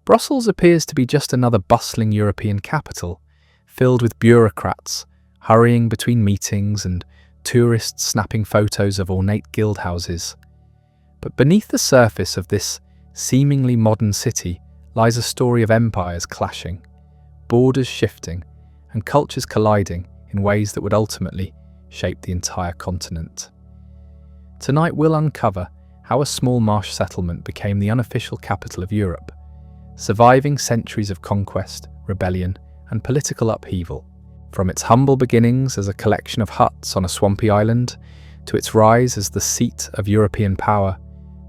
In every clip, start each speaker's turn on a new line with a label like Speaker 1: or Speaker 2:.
Speaker 1: Brussels appears to be just another bustling European capital, filled with bureaucrats hurrying between meetings and tourists snapping photos of ornate guildhouses. But beneath the surface of this seemingly modern city lies a story of empires clashing, borders shifting, and cultures colliding in ways that would ultimately shape the entire continent. Tonight we'll uncover how a small marsh settlement became the unofficial capital of Europe, surviving centuries of conquest, rebellion, and political upheaval. From its humble beginnings as a collection of huts on a swampy island to its rise as the seat of European power,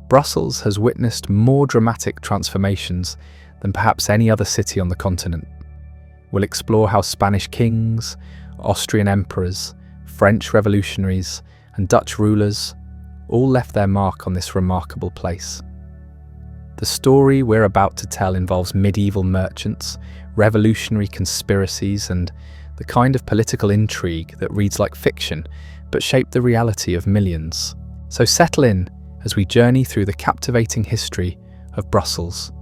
Speaker 1: Brussels has witnessed more dramatic transformations than perhaps any other city on the continent. We'll explore how Spanish kings, Austrian emperors, French revolutionaries, and Dutch rulers all left their mark on this remarkable place. The story we're about to tell involves medieval merchants, revolutionary conspiracies, and the kind of political intrigue that reads like fiction but shaped the reality of millions. So settle in as we journey through the captivating history of Brussels,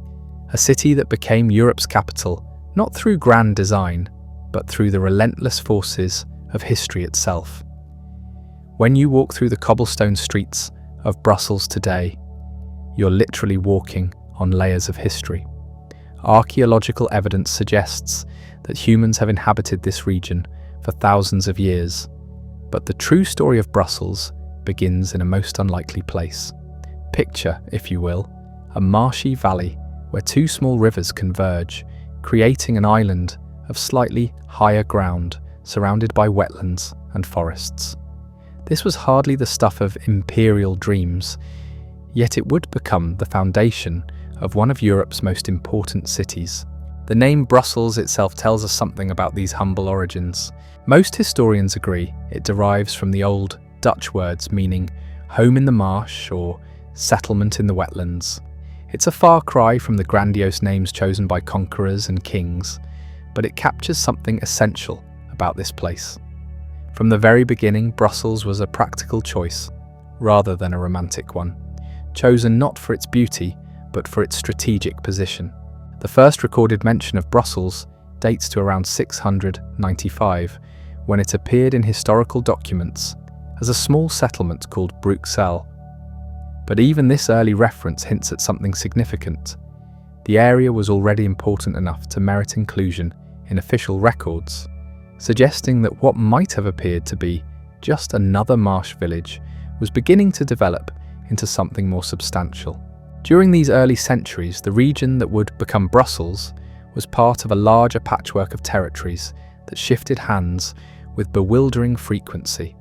Speaker 1: a city that became Europe's capital not through grand design, but through the relentless forces of history itself. When you walk through the cobblestone streets of Brussels today, you're literally walking on layers of history. Archaeological evidence suggests that humans have inhabited this region for thousands of years, but the true story of Brussels begins in a most unlikely place. Picture, if you will, a marshy valley where two small rivers converge, creating an island of slightly higher ground surrounded by wetlands and forests. This was hardly the stuff of imperial dreams, yet it would become the foundation of one of Europe's most important cities. The name Brussels itself tells us something about these humble origins. Most historians agree it derives from the old Dutch words meaning home in the marsh or settlement in the wetlands. It's a far cry from the grandiose names chosen by conquerors and kings, but it captures something essential about this place. From the very beginning, Brussels was a practical choice, rather than a romantic one, chosen not for its beauty, but for its strategic position. The first recorded mention of Brussels dates to around 695, when it appeared in historical documents as a small settlement called Bruxelles. But even this early reference hints at something significant. The area was already important enough to merit inclusion in official records, suggesting that what might have appeared to be just another marsh village was beginning to develop into something more substantial. During these early centuries, the region that would become Brussels was part of a larger patchwork of territories that shifted hands with bewildering frequency.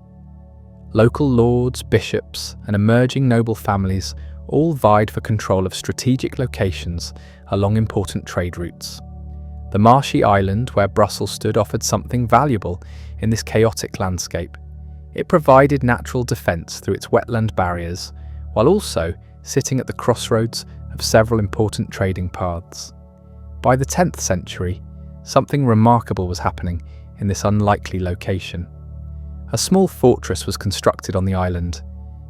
Speaker 1: Local lords, bishops, and emerging noble families all vied for control of strategic locations along important trade routes. The marshy island where Brussels stood offered something valuable in this chaotic landscape. It provided natural defence through its wetland barriers, while also sitting at the crossroads of several important trading paths. By the 10th century, something remarkable was happening in this unlikely location. A small fortress was constructed on the island,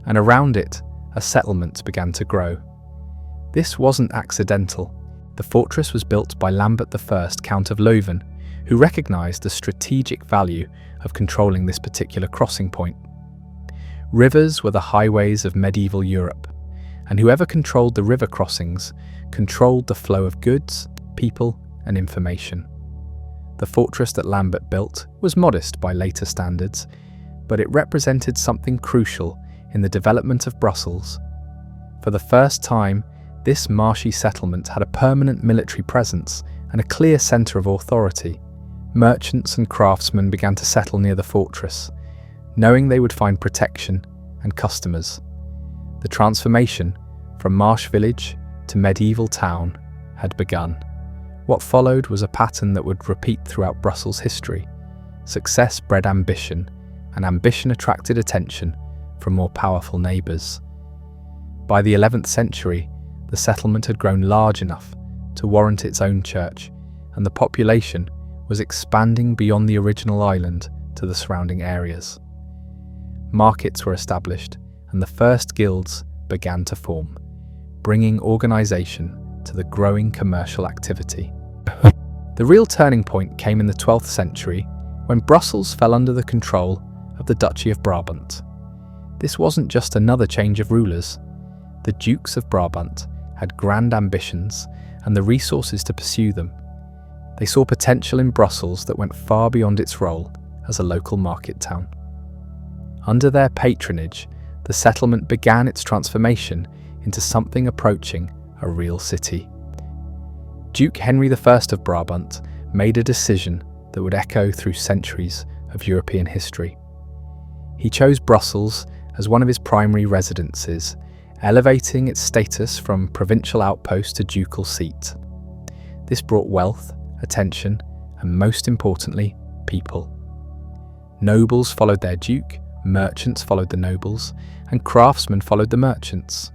Speaker 1: and around it, a settlement began to grow. This wasn't accidental. The fortress was built by Lambert I, Count of Leuven, who recognised the strategic value of controlling this particular crossing point. Rivers were the highways of medieval Europe, and whoever controlled the river crossings controlled the flow of goods, people, and information. The fortress that Lambert built was modest by later standards, but it represented something crucial in the development of Brussels. For the first time, this marshy settlement had a permanent military presence and a clear centre of authority. Merchants and craftsmen began to settle near the fortress, knowing they would find protection and customers. The transformation from marsh village to medieval town had begun. What followed was a pattern that would repeat throughout Brussels' history. Success bred ambition, and ambition attracted attention from more powerful neighbours. By the 11th century, the settlement had grown large enough to warrant its own church, and the population was expanding beyond the original island to the surrounding areas. Markets were established, and the first guilds began to form, bringing organisation to the growing commercial activity. The real turning point came in the 12th century when Brussels fell under the control of the Duchy of Brabant. This wasn't just another change of rulers. The Dukes of Brabant had grand ambitions and the resources to pursue them. They saw potential in Brussels that went far beyond its role as a local market town. Under their patronage, the settlement began its transformation into something approaching a real city. Duke Henry I of Brabant made a decision that would echo through centuries of European history. He chose Brussels as one of his primary residences, elevating its status from provincial outpost to ducal seat. This brought wealth, attention, and most importantly, people. Nobles followed their duke, merchants followed the nobles, and craftsmen followed the merchants.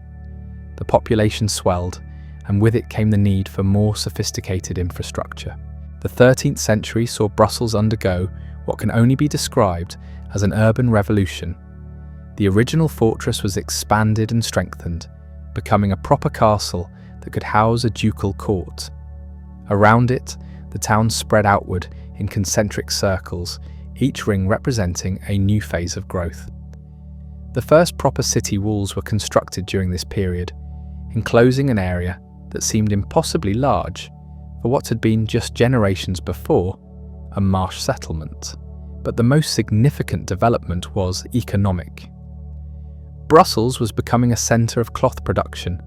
Speaker 1: The population swelled, and with it came the need for more sophisticated infrastructure. The 13th century saw Brussels undergo what can only be described as an urban revolution. The original fortress was expanded and strengthened, becoming a proper castle that could house a ducal court. Around it, the town spread outward in concentric circles, each ring representing a new phase of growth. The first proper city walls were constructed during this period, enclosing an area that seemed impossibly large for what had been just generations before a marsh settlement. But the most significant development was economic. Brussels was becoming a centre of cloth production,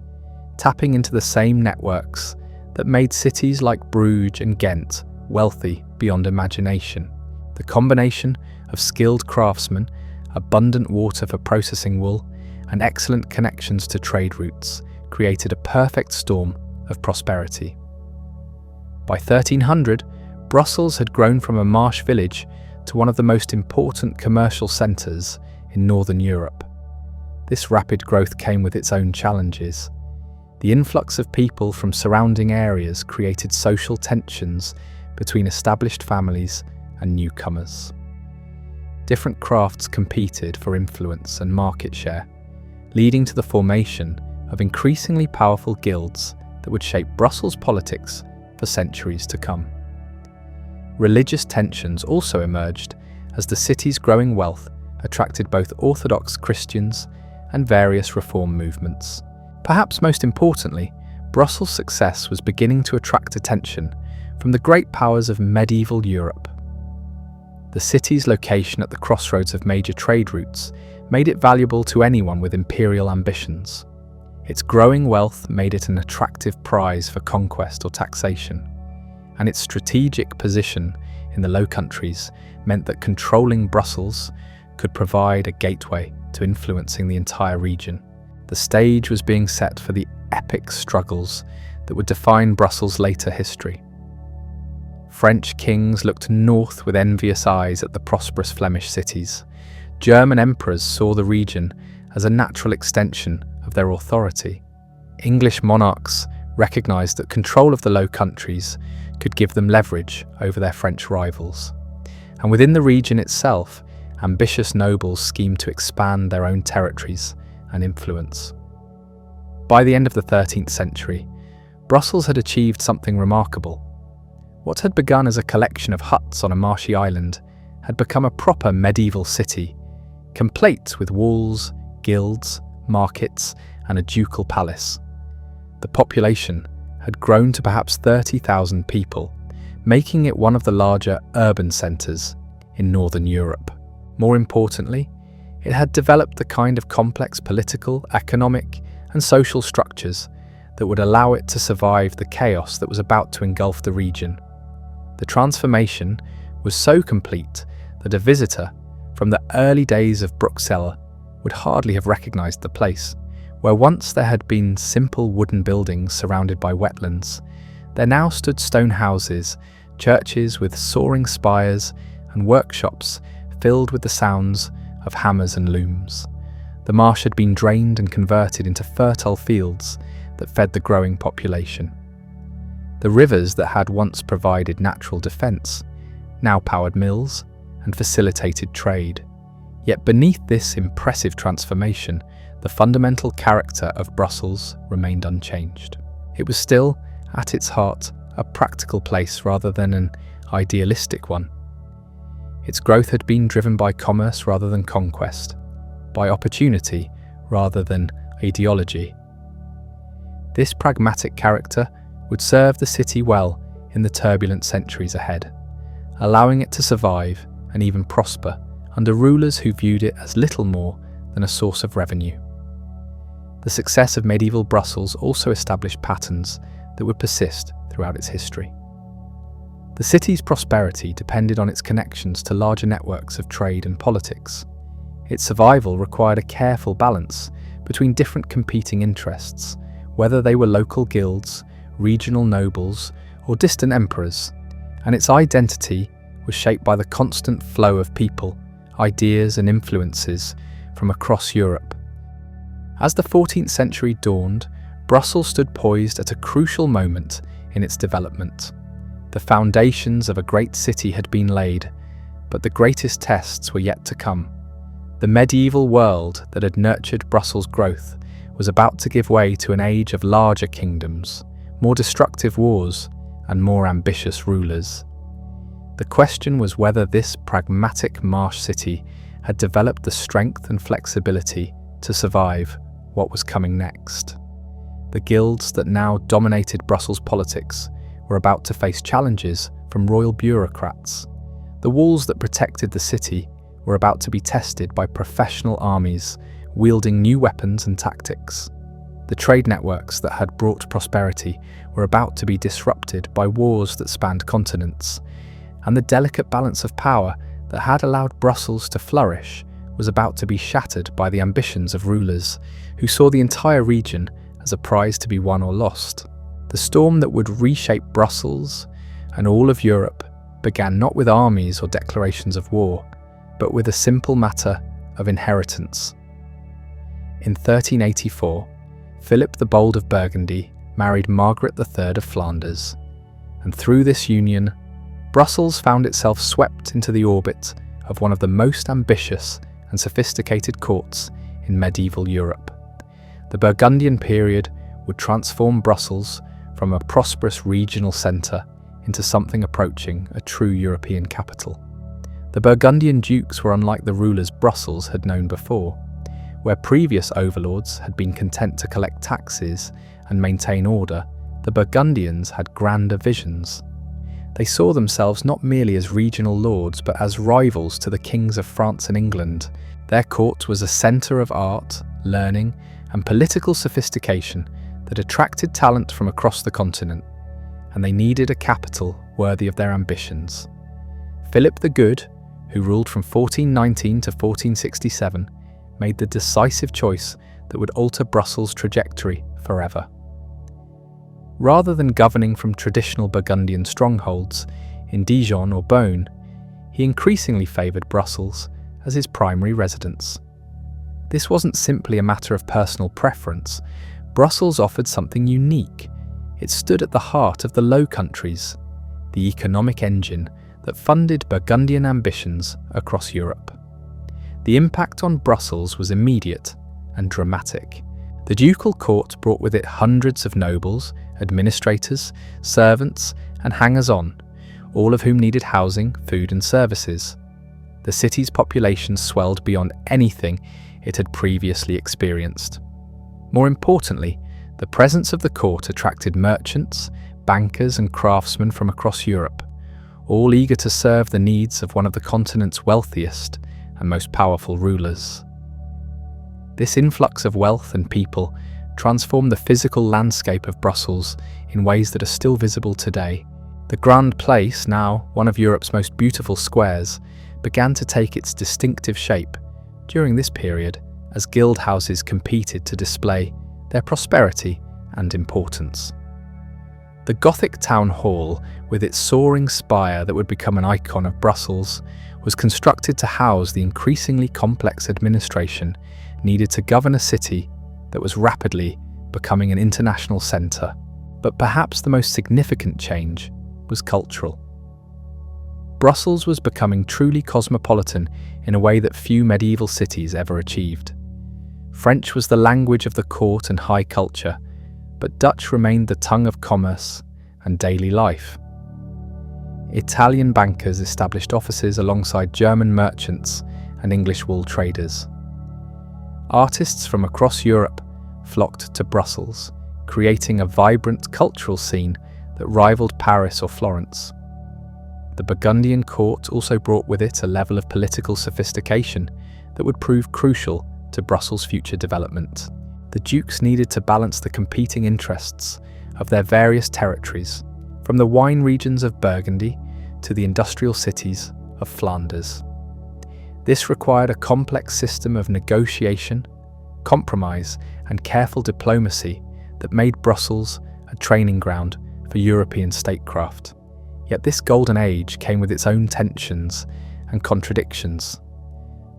Speaker 1: tapping into the same networks that made cities like Bruges and Ghent wealthy beyond imagination. The combination of skilled craftsmen, abundant water for processing wool, and excellent connections to trade routes created a perfect storm of prosperity. By 1300, Brussels had grown from a marsh village to one of the most important commercial centres in Northern Europe. This rapid growth came with its own challenges. The influx of people from surrounding areas created social tensions between established families and newcomers. Different crafts competed for influence and market share, leading to the formation of increasingly powerful guilds that would shape Brussels politics for centuries to come. Religious tensions also emerged as the city's growing wealth attracted both Orthodox Christians and various reform movements. Perhaps most importantly, Brussels' success was beginning to attract attention from the great powers of medieval Europe. The city's location at the crossroads of major trade routes made it valuable to anyone with imperial ambitions. Its growing wealth made it an attractive prize for conquest or taxation, and its strategic position in the Low Countries meant that controlling Brussels could provide a gateway to influencing the entire region. The stage was being set for the epic struggles that would define Brussels' later history. French kings looked north with envious eyes at the prosperous Flemish cities. German emperors saw the region as a natural extension of their authority. English monarchs recognised that control of the Low Countries could give them leverage over their French rivals. And within the region itself, ambitious nobles schemed to expand their own territories and influence. By the end of the 13th century, Brussels had achieved something remarkable. What had begun as a collection of huts on a marshy island had become a proper medieval city, complete with walls, guilds, markets, and a ducal palace. The population had grown to perhaps 30,000 people, making it one of the larger urban centres in Northern Europe. More importantly, it had developed the kind of complex political, economic, and social structures that would allow it to survive the chaos that was about to engulf the region. The transformation was so complete that a visitor from the early days of Bruxelles would hardly have recognised the place. Where once there had been simple wooden buildings surrounded by wetlands, there now stood stone houses, churches with soaring spires, and workshops filled with the sounds of hammers and looms. The marsh had been drained and converted into fertile fields that fed the growing population. The rivers that had once provided natural defence now powered mills and facilitated trade. Yet beneath this impressive transformation, the fundamental character of Brussels remained unchanged. It was still, at its heart, a practical place rather than an idealistic one. Its growth had been driven by commerce rather than conquest, by opportunity rather than ideology. This pragmatic character would serve the city well in the turbulent centuries ahead, allowing it to survive and even prosper under rulers who viewed it as little more than a source of revenue. The success of medieval Brussels also established patterns that would persist throughout its history. The city's prosperity depended on its connections to larger networks of trade and politics. Its survival required a careful balance between different competing interests, whether they were local guilds, regional nobles, or distant emperors, and its identity was shaped by the constant flow of people, ideas, and influences from across Europe. As the 14th century dawned, Brussels stood poised at a crucial moment in its development. The foundations of a great city had been laid, but the greatest tests were yet to come. The medieval world that had nurtured Brussels' growth was about to give way to an age of larger kingdoms, more destructive wars, and more ambitious rulers. The question was whether this pragmatic marsh city had developed the strength and flexibility to survive what was coming next. The guilds that now dominated Brussels politics were about to face challenges from royal bureaucrats. The walls that protected the city were about to be tested by professional armies wielding new weapons and tactics. The trade networks that had brought prosperity were about to be disrupted by wars that spanned continents, and the delicate balance of power that had allowed Brussels to flourish was about to be shattered by the ambitions of rulers who saw the entire region as a prize to be won or lost. The storm that would reshape Brussels and all of Europe began not with armies or declarations of war, but with a simple matter of inheritance. In 1384, Philip the Bold of Burgundy married Margaret III of Flanders, and through this union, Brussels found itself swept into the orbit of one of the most ambitious and sophisticated courts in medieval Europe. The Burgundian period would transform Brussels from a prosperous regional centre into something approaching a true European capital. The Burgundian dukes were unlike the rulers Brussels had known before, where previous overlords had been content to collect taxes and maintain order. The Burgundians had grander visions. They saw themselves not merely as regional lords, but as rivals to the kings of France and England. Their court was a centre of art, learning, and political sophistication that attracted talent from across the continent, and they needed a capital worthy of their ambitions. Philip the Good, who ruled from 1419 to 1467, made the decisive choice that would alter Brussels' trajectory forever. Rather than governing from traditional Burgundian strongholds in Dijon or Beaune, he increasingly favoured Brussels as his primary residence. This wasn't simply a matter of personal preference. Brussels offered something unique. It stood at the heart of the Low Countries, the economic engine that funded Burgundian ambitions across Europe. The impact on Brussels was immediate and dramatic. The ducal court brought with it hundreds of nobles, administrators, servants, and hangers-on, all of whom needed housing, food, and services. The city's population swelled beyond anything it had previously experienced. More importantly, the presence of the court attracted merchants, bankers, and craftsmen from across Europe, all eager to serve the needs of one of the continent's wealthiest and most powerful rulers. This influx of wealth and people transformed the physical landscape of Brussels in ways that are still visible today. The Grand Place, now one of Europe's most beautiful squares, began to take its distinctive shape during this period as guild houses competed to display their prosperity and importance. The Gothic town hall, with its soaring spire that would become an icon of Brussels, was constructed to house the increasingly complex administration needed to govern a city that was rapidly becoming an international centre. But perhaps the most significant change was cultural. Brussels was becoming truly cosmopolitan in a way that few medieval cities ever achieved. French was the language of the court and high culture, but Dutch remained the tongue of commerce and daily life. Italian bankers established offices alongside German merchants and English wool traders. Artists from across Europe flocked to Brussels, creating a vibrant cultural scene that rivaled Paris or Florence. The Burgundian court also brought with it a level of political sophistication that would prove crucial to Brussels' future development. The dukes needed to balance the competing interests of their various territories, from the wine regions of Burgundy to the industrial cities of Flanders. This required a complex system of negotiation, compromise, and careful diplomacy that made Brussels a training ground for European statecraft. Yet this golden age came with its own tensions and contradictions.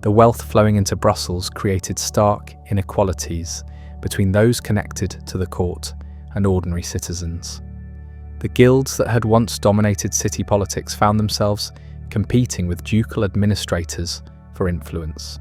Speaker 1: The wealth flowing into Brussels created stark inequalities between those connected to the court and ordinary citizens. The guilds that had once dominated city politics found themselves competing with ducal administrators for influence.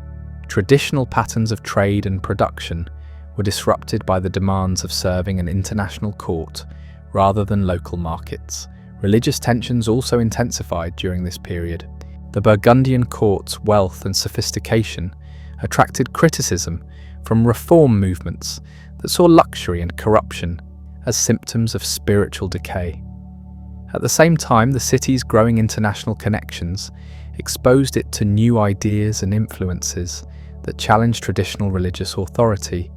Speaker 1: Traditional patterns of trade and production were disrupted by the demands of serving an international court rather than local markets. Religious tensions also intensified during this period. The Burgundian court's wealth and sophistication attracted criticism from reform movements that saw luxury and corruption as symptoms of spiritual decay. At the same time, the city's growing international connections exposed it to new ideas and influences that challenged traditional religious authority.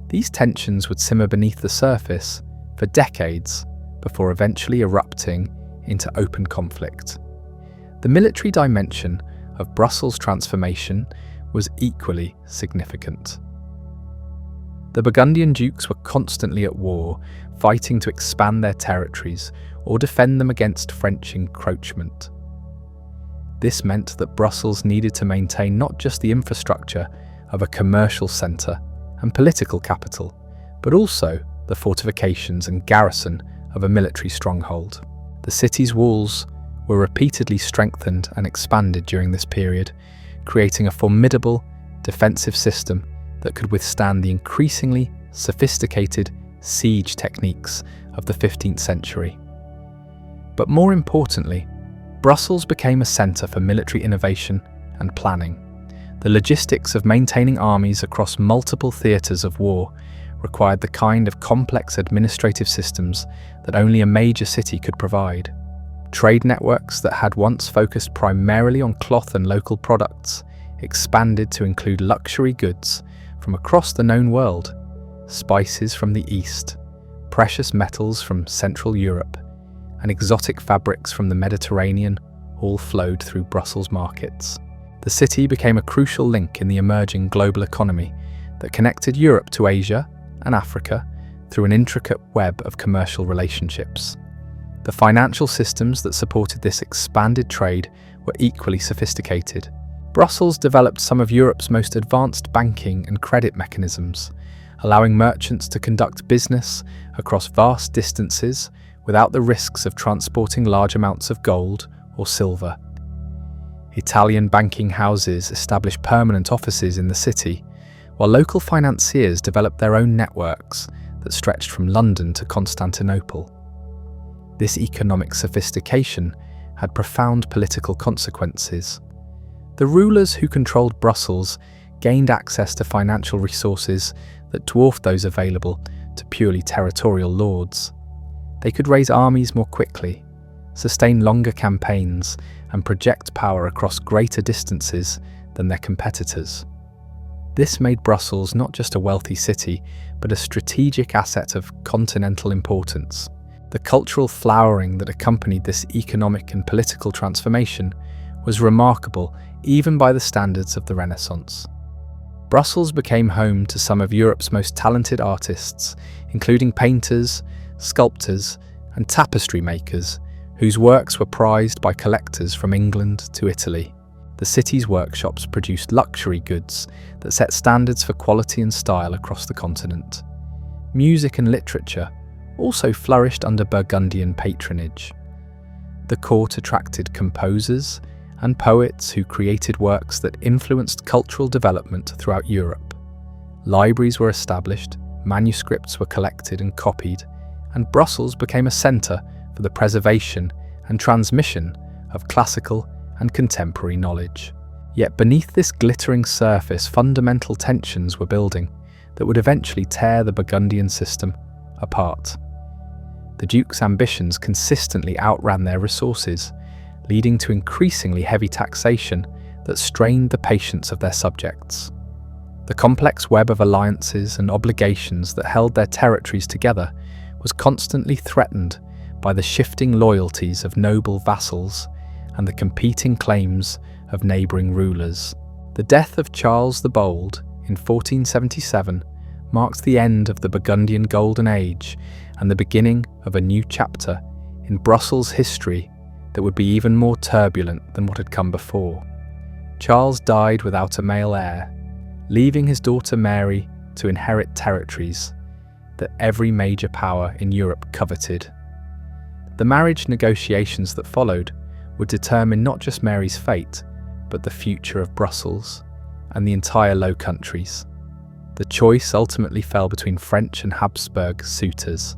Speaker 1: These tensions would simmer beneath the surface for decades before eventually erupting into open conflict. The military dimension of Brussels' transformation was equally significant. The Burgundian dukes were constantly at war, fighting to expand their territories or defend them against French encroachment. This meant that Brussels needed to maintain not just the infrastructure of a commercial centre and political capital, but also the fortifications and garrison of a military stronghold. The city's walls were repeatedly strengthened and expanded during this period, creating a formidable defensive system that could withstand the increasingly sophisticated siege techniques of the 15th century. But more importantly, Brussels became a centre for military innovation and planning. The logistics of maintaining armies across multiple theatres of war required the kind of complex administrative systems that only a major city could provide. Trade networks that had once focused primarily on cloth and local products expanded to include luxury goods from across the known world, spices from the East, precious metals from Central Europe, and exotic fabrics from the Mediterranean all flowed through Brussels markets. The city became a crucial link in the emerging global economy that connected Europe to Asia and Africa through an intricate web of commercial relationships. The financial systems that supported this expanded trade were equally sophisticated. Brussels developed some of Europe's most advanced banking and credit mechanisms, allowing merchants to conduct business across vast distances without the risks of transporting large amounts of gold or silver. Italian banking houses established permanent offices in the city, while local financiers developed their own networks that stretched from London to Constantinople. This economic sophistication had profound political consequences. The rulers who controlled Brussels gained access to financial resources that dwarfed those available to purely territorial lords. They could raise armies more quickly, sustain longer campaigns, and project power across greater distances than their competitors. This made Brussels not just a wealthy city, but a strategic asset of continental importance. The cultural flowering that accompanied this economic and political transformation was remarkable even by the standards of the Renaissance. Brussels became home to some of Europe's most talented artists, including painters, sculptors, and tapestry makers, whose works were prized by collectors from England to Italy. The city's workshops produced luxury goods that set standards for quality and style across the continent. Music and literature also flourished under Burgundian patronage. The court attracted composers and poets who created works that influenced cultural development throughout Europe. Libraries were established, manuscripts were collected and copied, and Brussels became a centre for the preservation and transmission of classical and contemporary knowledge. Yet beneath this glittering surface, fundamental tensions were building that would eventually tear the Burgundian system apart. The Duke's ambitions consistently outran their resources, leading to increasingly heavy taxation that strained the patience of their subjects. The complex web of alliances and obligations that held their territories together was constantly threatened by the shifting loyalties of noble vassals and the competing claims of neighbouring rulers. The death of Charles the Bold in 1477 marked the end of the Burgundian Golden Age and the beginning of a new chapter in Brussels' history that would be even more turbulent than what had come before. Charles died without a male heir, leaving his daughter Mary to inherit territories that every major power in Europe coveted. The marriage negotiations that followed would determine not just Mary's fate, but the future of Brussels and the entire Low Countries. The choice ultimately fell between French and Habsburg suitors,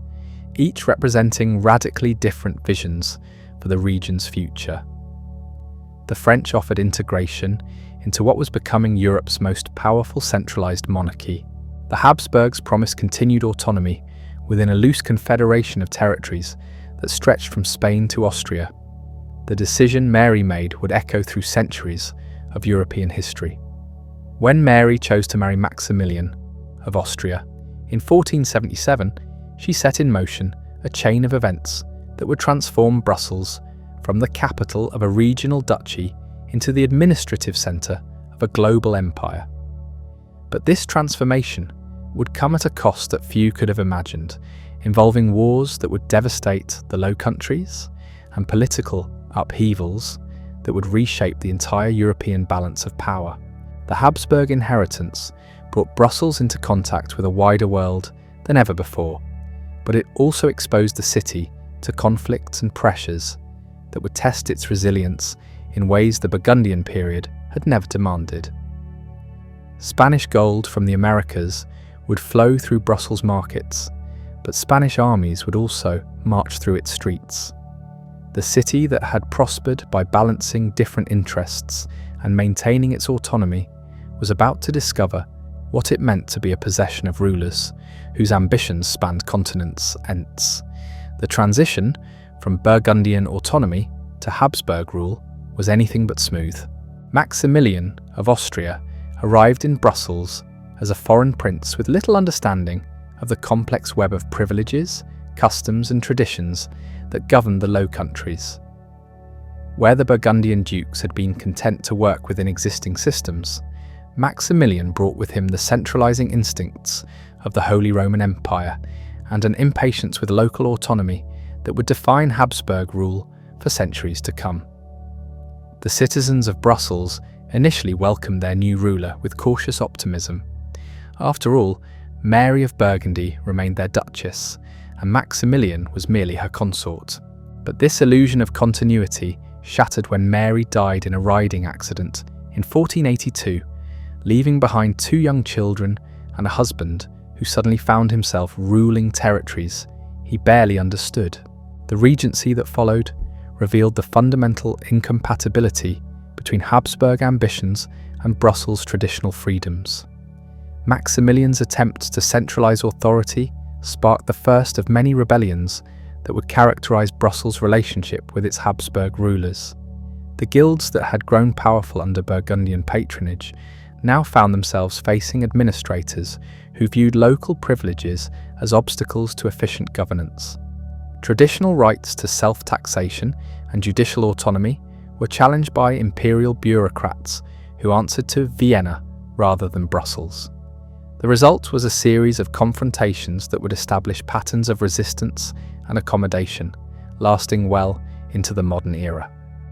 Speaker 1: each representing radically different visions for the region's future. The French offered integration into what was becoming Europe's most powerful centralized monarchy. The Habsburgs promised continued autonomy within a loose confederation of territories that stretched from Spain to Austria. The decision Mary made would echo through centuries of European history. When Mary chose to marry Maximilian of Austria in 1477, she set in motion a chain of events that would transform Brussels from the capital of a regional duchy into the administrative centre of a global empire. But this transformation would come at a cost that few could have imagined, involving wars that would devastate the Low Countries and political upheavals that would reshape the entire European balance of power. The Habsburg inheritance brought Brussels into contact with a wider world than ever before, but it also exposed the city to conflicts and pressures that would test its resilience in ways the Burgundian period had never demanded. Spanish gold from the Americas would flow through Brussels markets, but Spanish armies would also march through its streets. The city that had prospered by balancing different interests and maintaining its autonomy was about to discover what it meant to be a possession of rulers whose ambitions spanned continents. Hence, the transition from Burgundian autonomy to Habsburg rule was anything but smooth. Maximilian of Austria arrived in Brussels as a foreign prince with little understanding of the complex web of privileges, customs and traditions that governed the Low Countries. Where the Burgundian dukes had been content to work within existing systems, Maximilian brought with him the centralizing instincts of the Holy Roman Empire and an impatience with local autonomy that would define Habsburg rule for centuries to come. The citizens of Brussels initially welcomed their new ruler with cautious optimism. After all, Mary of Burgundy remained their duchess, and Maximilian was merely her consort. But this illusion of continuity shattered when Mary died in a riding accident in 1482, leaving behind 2 young children and a husband who suddenly found himself ruling territories he barely understood. The regency that followed revealed the fundamental incompatibility between Habsburg ambitions and Brussels' traditional freedoms. Maximilian's attempt to centralize authority sparked the first of many rebellions that would characterize Brussels' relationship with its Habsburg rulers. The guilds that had grown powerful under Burgundian patronage now found themselves facing administrators who viewed local privileges as obstacles to efficient governance. Traditional rights to self-taxation and judicial autonomy were challenged by imperial bureaucrats who answered to Vienna rather than Brussels. The result was a series of confrontations that would establish patterns of resistance and accommodation, lasting well into the modern era.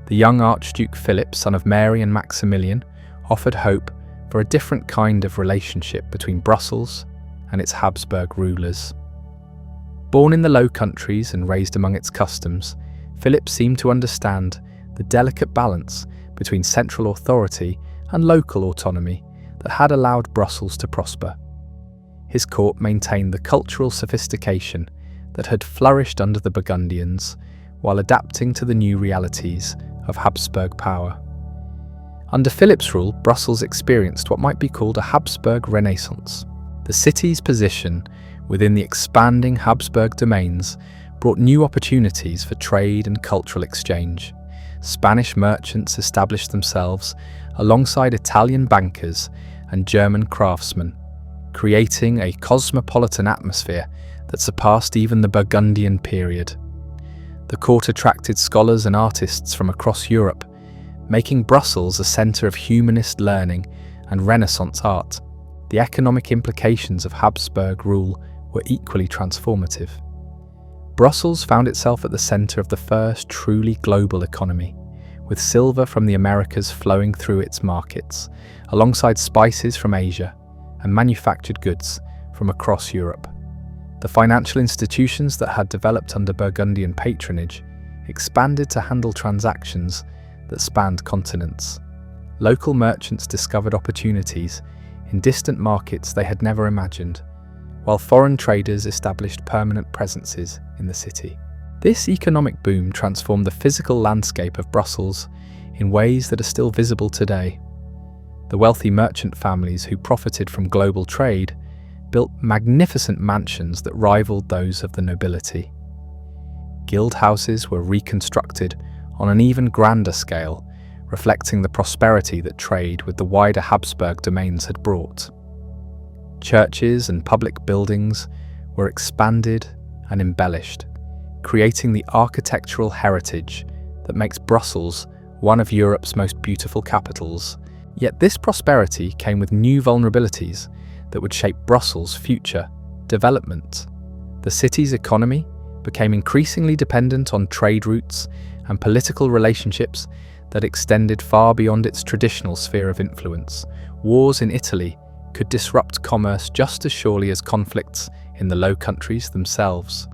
Speaker 1: The young Archduke Philip, son of Mary and Maximilian, offered hope for a different kind of relationship between Brussels and its Habsburg rulers. Born in the Low Countries and raised among its customs, Philip seemed to understand the delicate balance between central authority and local autonomy that had allowed Brussels to prosper. his court maintained the cultural sophistication that had flourished under the Burgundians while adapting to the new realities of Habsburg power. Under Philip's rule, Brussels experienced what might be called a Habsburg Renaissance. The city's position within the expanding Habsburg domains brought new opportunities for trade and cultural exchange. Spanish merchants established themselves alongside Italian bankers and German craftsmen, creating a cosmopolitan atmosphere that surpassed even the Burgundian period. The court attracted scholars and artists from across Europe, making Brussels a centre of humanist learning and Renaissance art. The economic implications of Habsburg rule were equally transformative. Brussels found itself at the centre of the first truly global economy, with silver from the Americas flowing through its markets, alongside spices from Asia and manufactured goods from across Europe. The financial institutions that had developed under Burgundian patronage expanded to handle transactions that spanned continents. Local merchants discovered opportunities in distant markets they had never imagined, while foreign traders established permanent presences in the city. This economic boom transformed the physical landscape of Brussels in ways that are still visible today. The wealthy merchant families who profited from global trade built magnificent mansions that rivaled those of the nobility. Guild houses were reconstructed on an even grander scale, reflecting the prosperity that trade with the wider Habsburg domains had brought. Churches and public buildings were expanded and embellished, creating the architectural heritage that makes Brussels one of Europe's most beautiful capitals. Yet this prosperity came with new vulnerabilities that would shape Brussels' future development. The city's economy became increasingly dependent on trade routes and political relationships that extended far beyond its traditional sphere of influence. Wars in Italy could disrupt commerce just as surely as conflicts in the Low Countries themselves.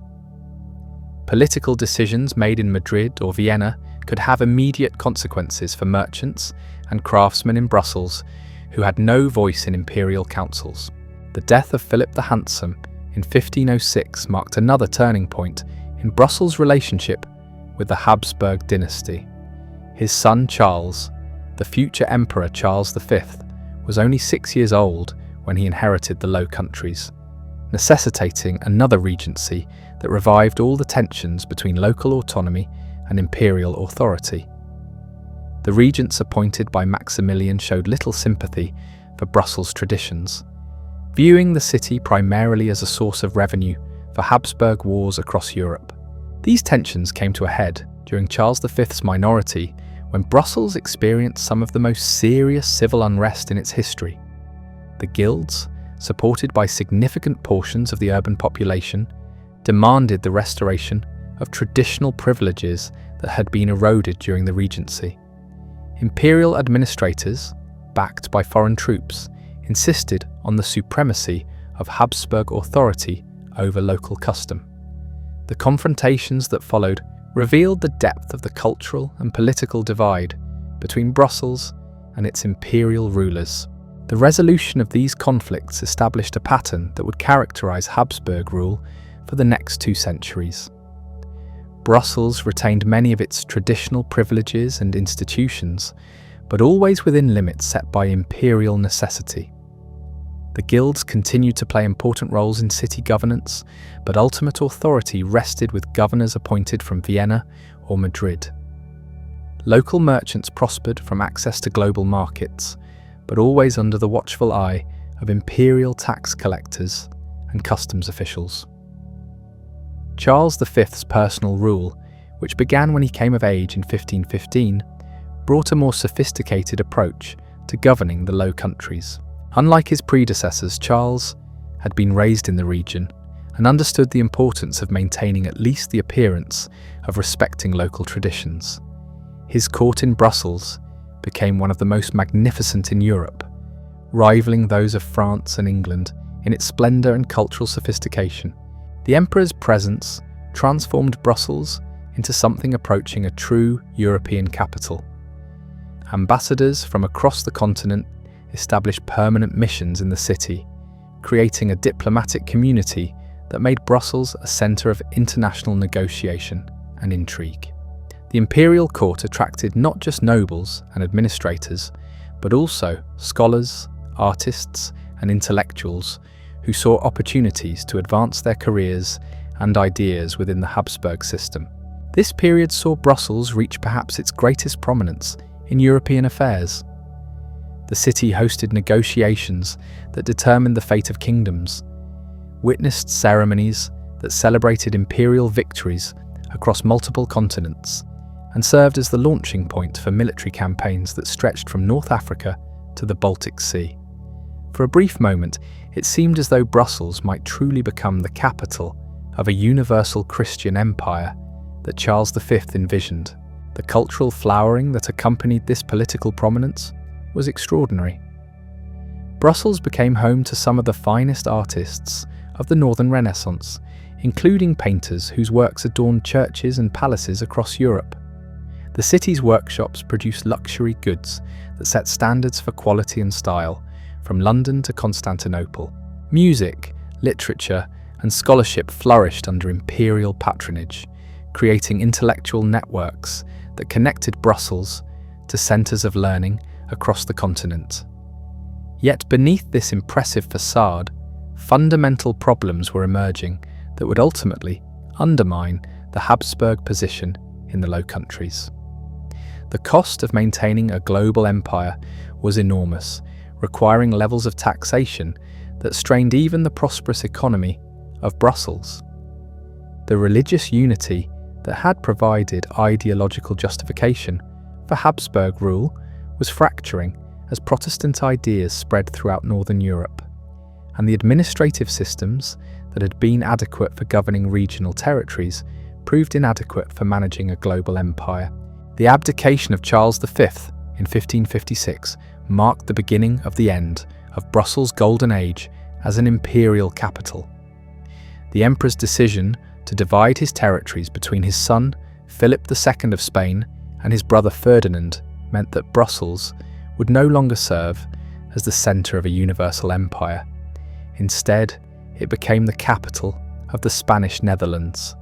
Speaker 1: Political decisions made in Madrid or Vienna could have immediate consequences for merchants and craftsmen in Brussels who had no voice in imperial councils. The death of Philip the Handsome in 1506 marked another turning point in Brussels' relationship with the Habsburg dynasty. His son Charles, the future Emperor Charles V, was only 6 years old when he inherited the Low Countries, necessitating another regency that revived all the tensions between local autonomy and imperial authority. The regents appointed by Maximilian showed little sympathy for Brussels' traditions, viewing the city primarily as a source of revenue for Habsburg wars across Europe. These tensions came to a head during Charles V's minority when Brussels experienced some of the most serious civil unrest in its history. The guilds, supported by significant portions of the urban population, demanded the restoration of traditional privileges that had been eroded during the Regency. Imperial administrators, backed by foreign troops, insisted on the supremacy of Habsburg authority over local custom. The confrontations that followed revealed the depth of the cultural and political divide between Brussels and its imperial rulers. The resolution of these conflicts established a pattern that would characterize Habsburg rule for the next 2 centuries. Brussels retained many of its traditional privileges and institutions, but always within limits set by imperial necessity. The guilds continued to play important roles in city governance, but ultimate authority rested with governors appointed from Vienna or Madrid. Local merchants prospered from access to global markets, but always under the watchful eye of imperial tax collectors and customs officials. Charles V's personal rule, which began when he came of age in 1515, brought a more sophisticated approach to governing the Low Countries. Unlike his predecessors, Charles had been raised in the region and understood the importance of maintaining at least the appearance of respecting local traditions. His court in Brussels became one of the most magnificent in Europe, rivaling those of France and England in its splendour and cultural sophistication. The emperor's presence transformed Brussels into something approaching a true European capital. Ambassadors from across the continent established permanent missions in the city, creating a diplomatic community that made Brussels a centre of international negotiation and intrigue. The imperial court attracted not just nobles and administrators, but also scholars, artists, and intellectuals who saw opportunities to advance their careers and ideas within the Habsburg system. This period saw Brussels reach perhaps its greatest prominence in European affairs. The city hosted negotiations that determined the fate of kingdoms, witnessed ceremonies that celebrated imperial victories across multiple continents, and served as the launching point for military campaigns that stretched from North Africa to the Baltic Sea. For a brief moment, it seemed as though Brussels might truly become the capital of a universal Christian empire that Charles V envisioned. The cultural flowering that accompanied this political prominence was extraordinary. Brussels became home to some of the finest artists of the Northern Renaissance, including painters whose works adorned churches and palaces across Europe. The city's workshops produced luxury goods that set standards for quality and style, from London to Constantinople. Music, literature, and scholarship flourished under imperial patronage, creating intellectual networks that connected Brussels to centres of learning across the continent. Yet beneath this impressive facade, fundamental problems were emerging that would ultimately undermine the Habsburg position in the Low Countries. The cost of maintaining a global empire was enormous, requiring levels of taxation that strained even the prosperous economy of Brussels. The religious unity that had provided ideological justification for Habsburg rule was fracturing as Protestant ideas spread throughout Northern Europe, and the administrative systems that had been adequate for governing regional territories proved inadequate for managing a global empire. The abdication of Charles V in 1556 marked the beginning of the end of Brussels' golden age as an imperial capital. The emperor's decision to divide his territories between his son, Philip II of Spain, and his brother Ferdinand meant that Brussels would no longer serve as the centre of a universal empire. Instead, it became the capital of the Spanish Netherlands,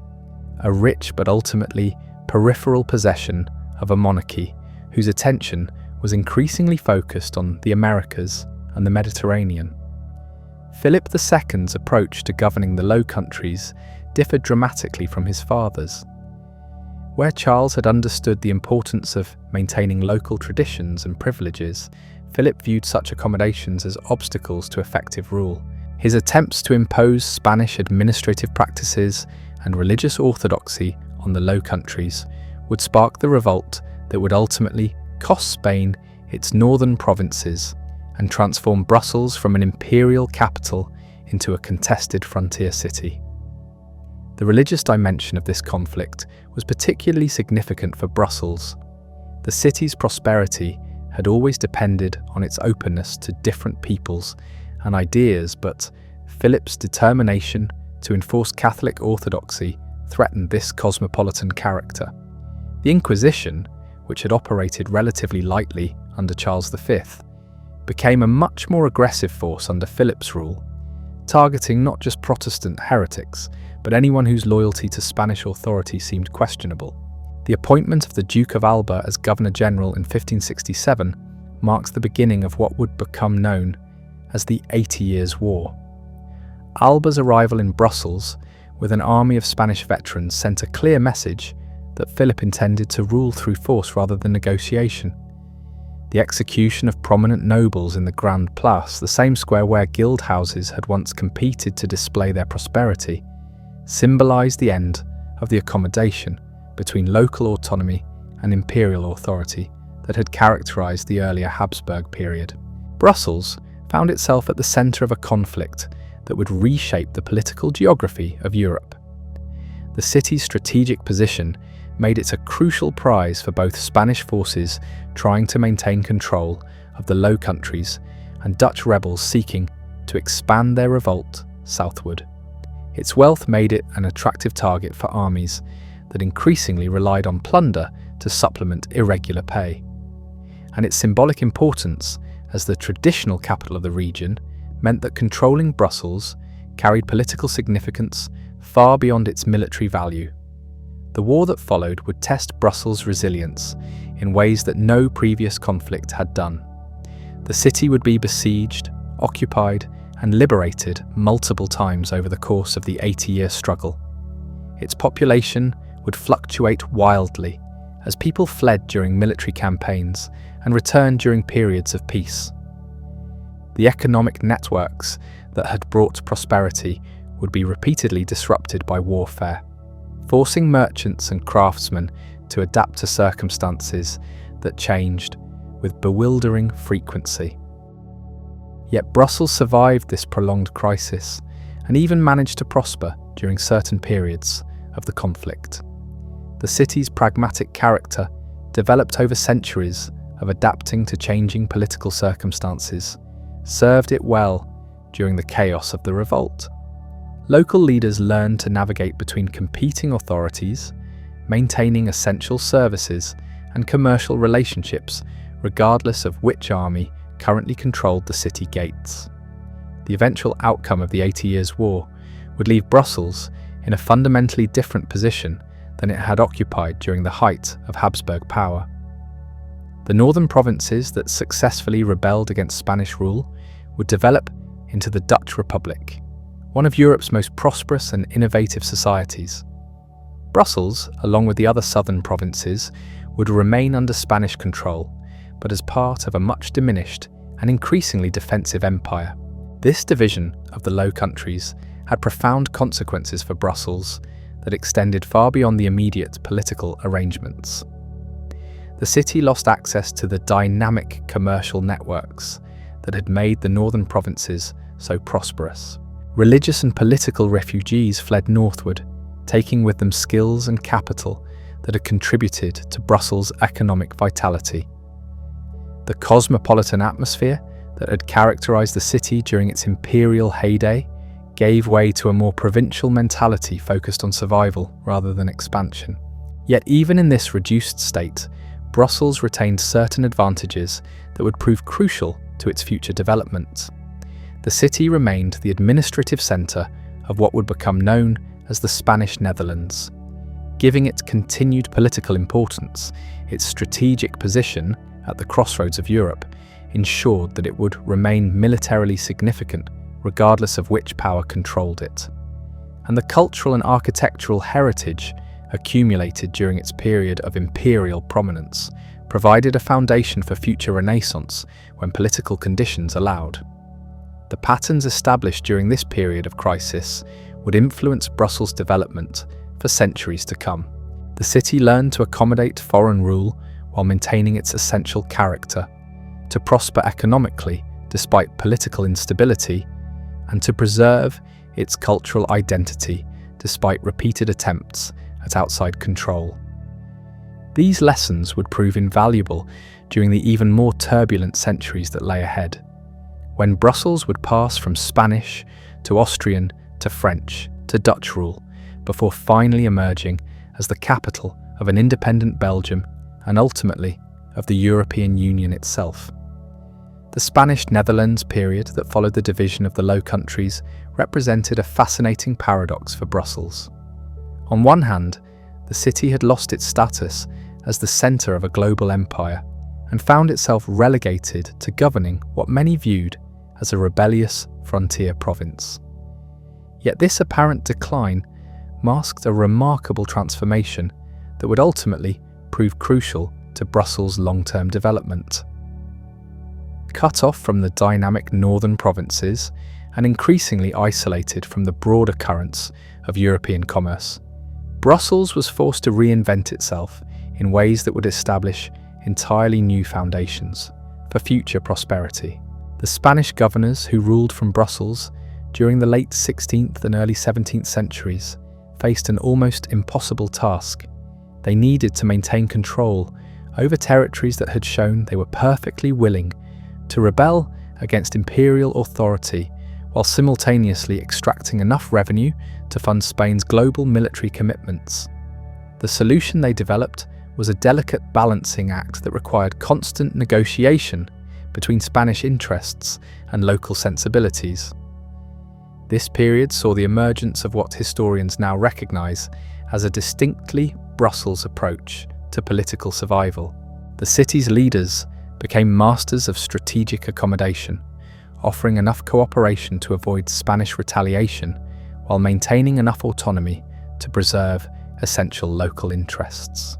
Speaker 1: a rich but ultimately peripheral possession of a monarchy whose attention was increasingly focused on the Americas and the Mediterranean. Philip II's approach to governing the Low Countries differed dramatically from his father's. Where Charles had understood the importance of maintaining local traditions and privileges, Philip viewed such accommodations as obstacles to effective rule. His attempts to impose Spanish administrative practices and religious orthodoxy on the Low Countries would spark the revolt that would ultimately cost Spain its northern provinces and transform Brussels from an imperial capital into a contested frontier city. The religious dimension of this conflict was particularly significant for Brussels. The city's prosperity had always depended on its openness to different peoples and ideas, but Philip's determination to enforce Catholic orthodoxy threatened this cosmopolitan character. The Inquisition, which had operated relatively lightly under Charles V, became a much more aggressive force under Philip's rule, targeting not just Protestant heretics, but anyone whose loyalty to Spanish authority seemed questionable. The appointment of the Duke of Alba as Governor-General in 1567 marks the beginning of what would become known as the 80 Years' War. Alba's arrival in Brussels with an army of Spanish veterans sent a clear message that Philip intended to rule through force rather than negotiation. The execution of prominent nobles in the Grand Place, the same square where guild houses had once competed to display their prosperity, symbolised the end of the accommodation between local autonomy and imperial authority that had characterised the earlier Habsburg period. Brussels found itself at the centre of a conflict that would reshape the political geography of Europe. The city's strategic position made it a crucial prize for both Spanish forces trying to maintain control of the Low Countries and Dutch rebels seeking to expand their revolt southward. Its wealth made it an attractive target for armies that increasingly relied on plunder to supplement irregular pay. And its symbolic importance as the traditional capital of the region meant that controlling Brussels carried political significance far beyond its military value. The war that followed would test Brussels' resilience in ways that no previous conflict had done. The city would be besieged, occupied, and liberated multiple times over the course of the 80-year struggle. Its population would fluctuate wildly as people fled during military campaigns and returned during periods of peace. The economic networks that had brought prosperity would be repeatedly disrupted by warfare, forcing merchants and craftsmen to adapt to circumstances that changed with bewildering frequency. Yet Brussels survived this prolonged crisis and even managed to prosper during certain periods of the conflict. The city's pragmatic character, developed over centuries of adapting to changing political circumstances, served it well during the chaos of the revolt. Local leaders learned to navigate between competing authorities, maintaining essential services and commercial relationships regardless of which army currently controlled the city gates. The eventual outcome of the 80 Years' War would leave Brussels in a fundamentally different position than it had occupied during the height of Habsburg power. The northern provinces that successfully rebelled against Spanish rule would develop into the Dutch Republic, one of Europe's most prosperous and innovative societies. Brussels, along with the other southern provinces, would remain under Spanish control, but as part of a much diminished and increasingly defensive empire. This division of the Low Countries had profound consequences for Brussels that extended far beyond the immediate political arrangements. The city lost access to the dynamic commercial networks that had made the northern provinces so prosperous. Religious and political refugees fled northward, taking with them skills and capital that had contributed to Brussels' economic vitality. The cosmopolitan atmosphere that had characterized the city during its imperial heyday gave way to a more provincial mentality focused on survival rather than expansion. Yet even in this reduced state, Brussels retained certain advantages that would prove crucial to its future development. The city remained the administrative centre of what would become known as the Spanish Netherlands. Giving it continued political importance, its strategic position at the crossroads of Europe ensured that it would remain militarily significant regardless of which power controlled it. And the cultural and architectural heritage accumulated during its period of imperial prominence provided a foundation for future renaissance when political conditions allowed. The patterns established during this period of crisis would influence Brussels' development for centuries to come. The city learned to accommodate foreign rule while maintaining its essential character, to prosper economically despite political instability, and to preserve its cultural identity despite repeated attempts at outside control. These lessons would prove invaluable during the even more turbulent centuries that lay ahead, when Brussels would pass from Spanish to Austrian to French to Dutch rule, before finally emerging as the capital of an independent Belgium and ultimately of the European Union itself. The Spanish Netherlands period that followed the division of the Low Countries represented a fascinating paradox for Brussels. On one hand, the city had lost its status as the centre of a global empire and found itself relegated to governing what many viewed as a rebellious frontier province. Yet this apparent decline masked a remarkable transformation that would ultimately prove crucial to Brussels' long-term development. Cut off from the dynamic northern provinces and increasingly isolated from the broader currents of European commerce, Brussels was forced to reinvent itself in ways that would establish entirely new foundations for future prosperity. The Spanish governors who ruled from Brussels during the late 16th and early 17th centuries faced an almost impossible task. They needed to maintain control over territories that had shown they were perfectly willing to rebel against imperial authority while simultaneously extracting enough revenue to fund Spain's global military commitments. The solution they developed was a delicate balancing act that required constant negotiation between Spanish interests and local sensibilities. This period saw the emergence of what historians now recognise as a distinctly Brussels approach to political survival. The city's leaders became masters of strategic accommodation, offering enough cooperation to avoid Spanish retaliation while maintaining enough autonomy to preserve essential local interests.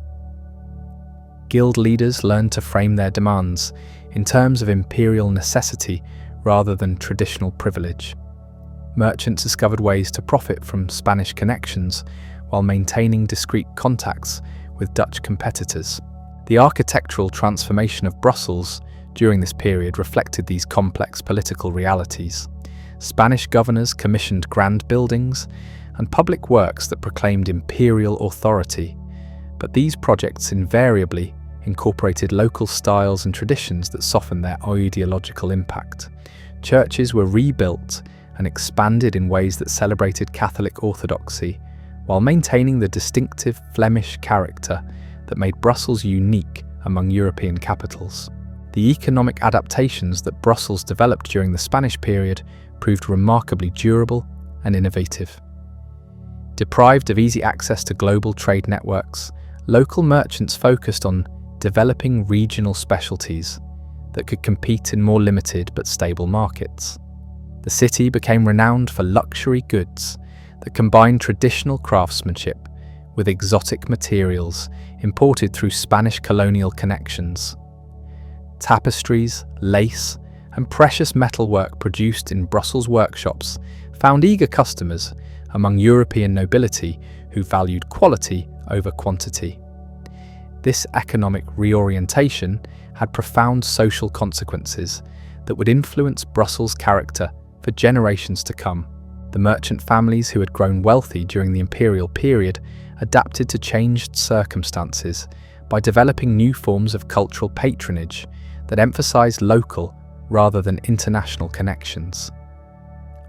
Speaker 1: Guild leaders learned to frame their demands in terms of imperial necessity rather than traditional privilege. Merchants discovered ways to profit from Spanish connections while maintaining discreet contacts with Dutch competitors. The architectural transformation of Brussels during this period reflected these complex political realities. Spanish governors commissioned grand buildings and public works that proclaimed imperial authority, but these projects invariably incorporated local styles and traditions that softened their ideological impact. Churches were rebuilt and expanded in ways that celebrated Catholic orthodoxy, while maintaining the distinctive Flemish character that made Brussels unique among European capitals. The economic adaptations that Brussels developed during the Spanish period proved remarkably durable and innovative. Deprived of easy access to global trade networks, local merchants focused on developing regional specialties that could compete in more limited but stable markets. The city became renowned for luxury goods that combined traditional craftsmanship with exotic materials imported through Spanish colonial connections. Tapestries, lace, and precious metalwork produced in Brussels workshops found eager customers among European nobility who valued quality over quantity. This economic reorientation had profound social consequences that would influence Brussels' character for generations to come. The merchant families who had grown wealthy during the imperial period adapted to changed circumstances by developing new forms of cultural patronage that emphasized local rather than international connections.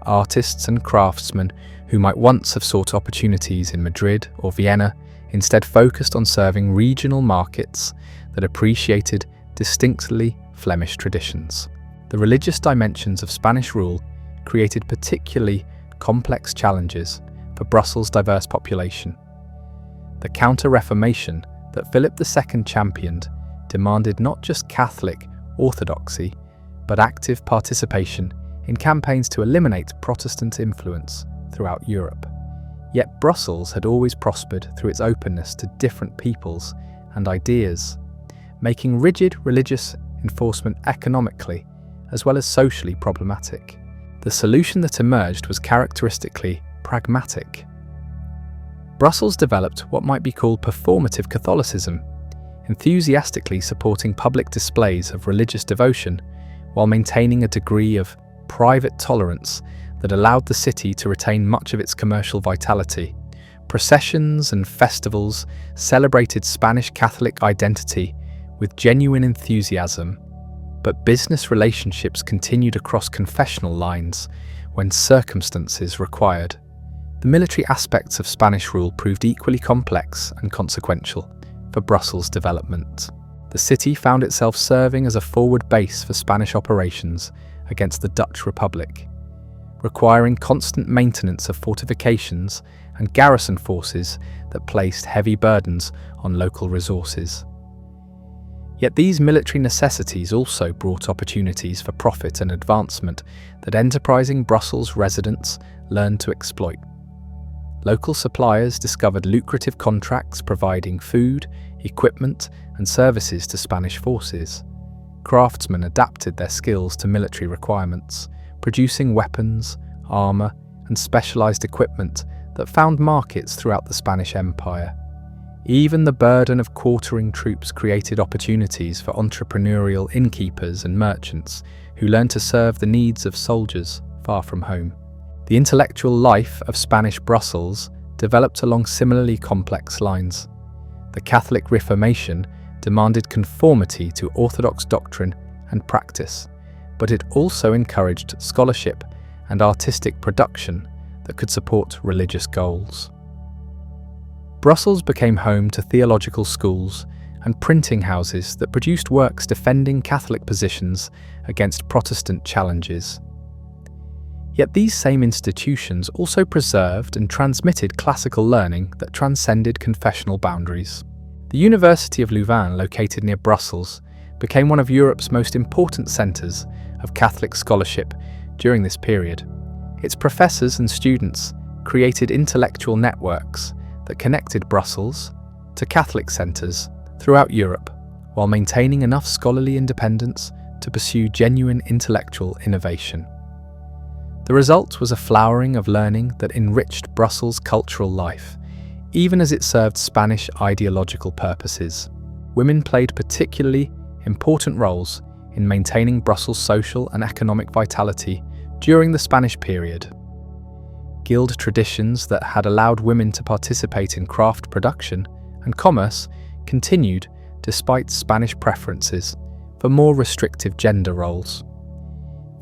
Speaker 1: Artists and craftsmen who might once have sought opportunities in Madrid or Vienna instead focused on serving regional markets that appreciated distinctly Flemish traditions. The religious dimensions of Spanish rule created particularly complex challenges for Brussels' diverse population. The Counter-Reformation that Philip II championed demanded not just Catholic orthodoxy, but active participation in campaigns to eliminate Protestant influence throughout Europe. Yet Brussels had always prospered through its openness to different peoples and ideas, making rigid religious enforcement economically as well as socially problematic. The solution that emerged was characteristically pragmatic. Brussels developed what might be called performative Catholicism, enthusiastically supporting public displays of religious devotion while maintaining a degree of private tolerance that allowed the city to retain much of its commercial vitality. Processions and festivals celebrated Spanish Catholic identity with genuine enthusiasm, but business relationships continued across confessional lines when circumstances required. The military aspects of Spanish rule proved equally complex and consequential for Brussels' development. The city found itself serving as a forward base for Spanish operations against the Dutch Republic, requiring constant maintenance of fortifications and garrison forces that placed heavy burdens on local resources. Yet these military necessities also brought opportunities for profit and advancement that enterprising Brussels residents learned to exploit. Local suppliers discovered lucrative contracts providing food, equipment, and services to Spanish forces. Craftsmen adapted their skills to military requirements, producing weapons, armor, and specialized equipment that found markets throughout the Spanish Empire. Even the burden of quartering troops created opportunities for entrepreneurial innkeepers and merchants who learned to serve the needs of soldiers far from home. The intellectual life of Spanish Brussels developed along similarly complex lines. The Catholic Reformation demanded conformity to orthodox doctrine and practice, but it also encouraged scholarship and artistic production that could support religious goals. Brussels became home to theological schools and printing houses that produced works defending Catholic positions against Protestant challenges. Yet these same institutions also preserved and transmitted classical learning that transcended confessional boundaries. The University of Louvain, located near Brussels, became one of Europe's most important centres of Catholic scholarship during this period. Its professors and students created intellectual networks that connected Brussels to Catholic centres throughout Europe, while maintaining enough scholarly independence to pursue genuine intellectual innovation. The result was a flowering of learning that enriched Brussels' cultural life, even as it served Spanish ideological purposes. Women played particularly important roles in maintaining Brussels' social and economic vitality during the Spanish period. Guild traditions that had allowed women to participate in craft production and commerce continued despite Spanish preferences for more restrictive gender roles.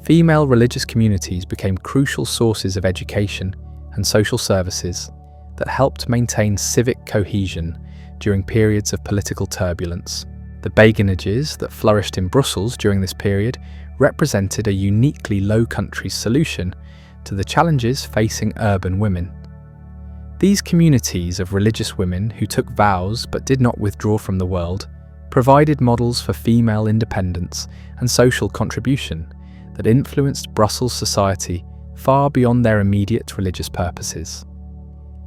Speaker 1: Female religious communities became crucial sources of education and social services that helped maintain civic cohesion during periods of political turbulence. The beguinages that flourished in Brussels during this period represented a uniquely Low Countries solution to the challenges facing urban women. These communities of religious women who took vows but did not withdraw from the world provided models for female independence and social contribution that influenced Brussels society far beyond their immediate religious purposes.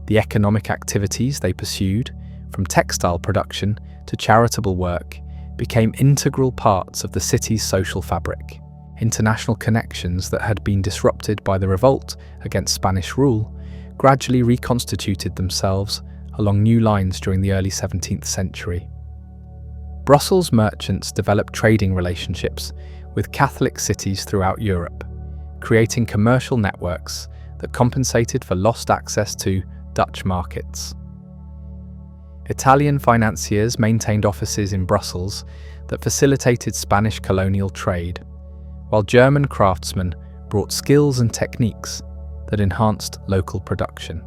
Speaker 1: The economic activities they pursued, from textile production to charitable work, became integral parts of the city's social fabric. International connections that had been disrupted by the revolt against Spanish rule gradually reconstituted themselves along new lines during the early 17th century. Brussels merchants developed trading relationships with Catholic cities throughout Europe, creating commercial networks that compensated for lost access to Dutch markets. Italian financiers maintained offices in Brussels that facilitated Spanish colonial trade, while German craftsmen brought skills and techniques that enhanced local production.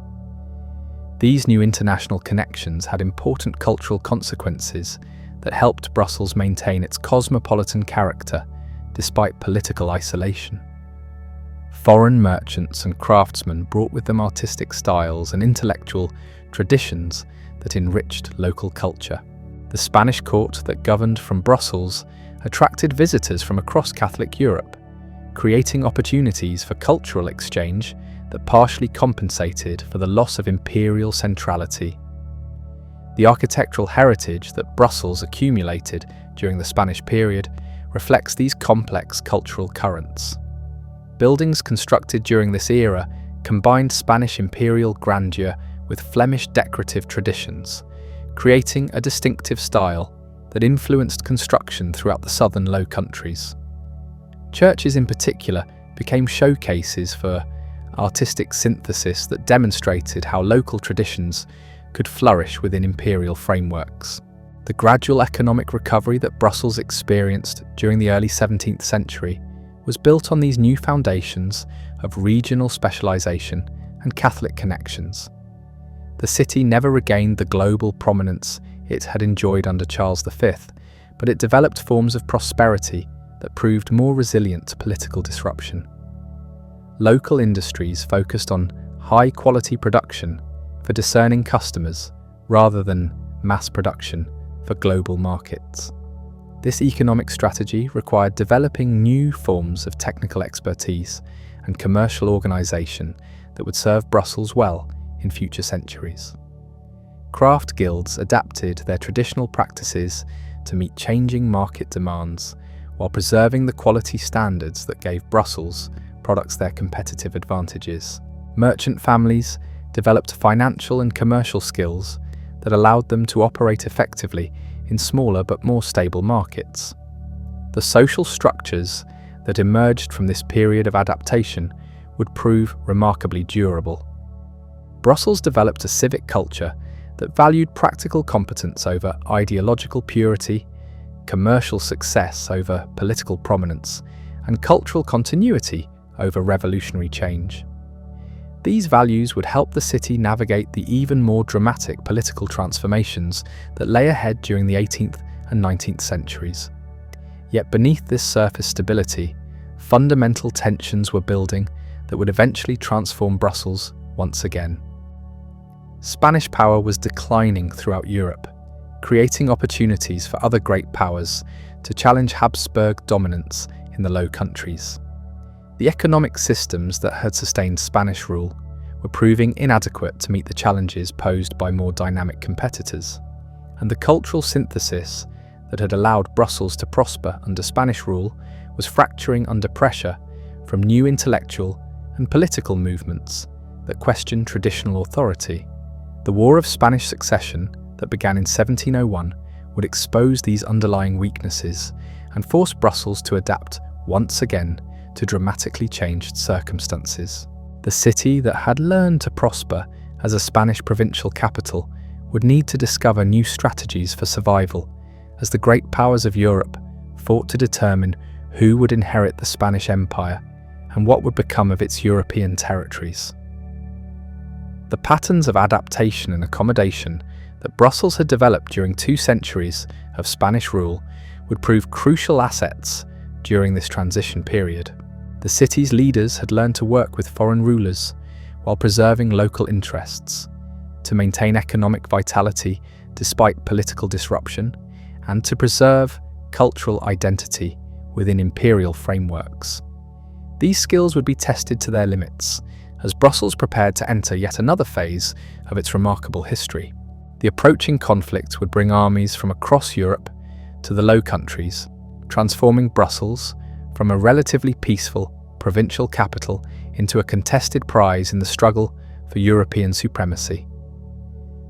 Speaker 1: These new international connections had important cultural consequences that helped Brussels maintain its cosmopolitan character despite political isolation. Foreign merchants and craftsmen brought with them artistic styles and intellectual traditions that enriched local culture. The Spanish court that governed from Brussels attracted visitors from across Catholic Europe, creating opportunities for cultural exchange that partially compensated for the loss of imperial centrality. The architectural heritage that Brussels accumulated during the Spanish period reflects these complex cultural currents. Buildings constructed during this era combined Spanish imperial grandeur with Flemish decorative traditions, creating a distinctive style that influenced construction throughout the southern Low Countries. Churches in particular became showcases for artistic synthesis that demonstrated how local traditions could flourish within imperial frameworks. The gradual economic recovery that Brussels experienced during the early 17th century was built on these new foundations of regional specialization and Catholic connections. The city never regained the global prominence it had enjoyed under Charles V, but it developed forms of prosperity that proved more resilient to political disruption. Local industries focused on high-quality production for discerning customers rather than mass production for global markets. This economic strategy required developing new forms of technical expertise and commercial organization that would serve Brussels well in future centuries. Craft guilds adapted their traditional practices to meet changing market demands while preserving the quality standards that gave Brussels products their competitive advantages. Merchant families developed financial and commercial skills that allowed them to operate effectively in smaller but more stable markets. The social structures that emerged from this period of adaptation would prove remarkably durable. Brussels developed a civic culture that valued practical competence over ideological purity, commercial success over political prominence, and cultural continuity over revolutionary change. These values would help the city navigate the even more dramatic political transformations that lay ahead during the 18th and 19th centuries. Yet beneath this surface stability, fundamental tensions were building that would eventually transform Brussels once again. Spanish power was declining throughout Europe, creating opportunities for other great powers to challenge Habsburg dominance in the Low Countries. The economic systems that had sustained Spanish rule were proving inadequate to meet the challenges posed by more dynamic competitors, and the cultural synthesis that had allowed Brussels to prosper under Spanish rule was fracturing under pressure from new intellectual and political movements that questioned traditional authority. The War of Spanish Succession that began in 1701 would expose these underlying weaknesses and force Brussels to adapt once again to dramatically changed circumstances. The city that had learned to prosper as a Spanish provincial capital would need to discover new strategies for survival as the great powers of Europe fought to determine who would inherit the Spanish Empire and what would become of its European territories. The patterns of adaptation and accommodation that Brussels had developed during 2 centuries of Spanish rule would prove crucial assets during this transition period. The city's leaders had learned to work with foreign rulers while preserving local interests, to maintain economic vitality despite political disruption, and to preserve cultural identity within imperial frameworks. These skills would be tested to their limits as Brussels prepared to enter yet another phase of its remarkable history. The approaching conflict would bring armies from across Europe to the Low Countries, transforming Brussels from a relatively peaceful provincial capital into a contested prize in the struggle for European supremacy.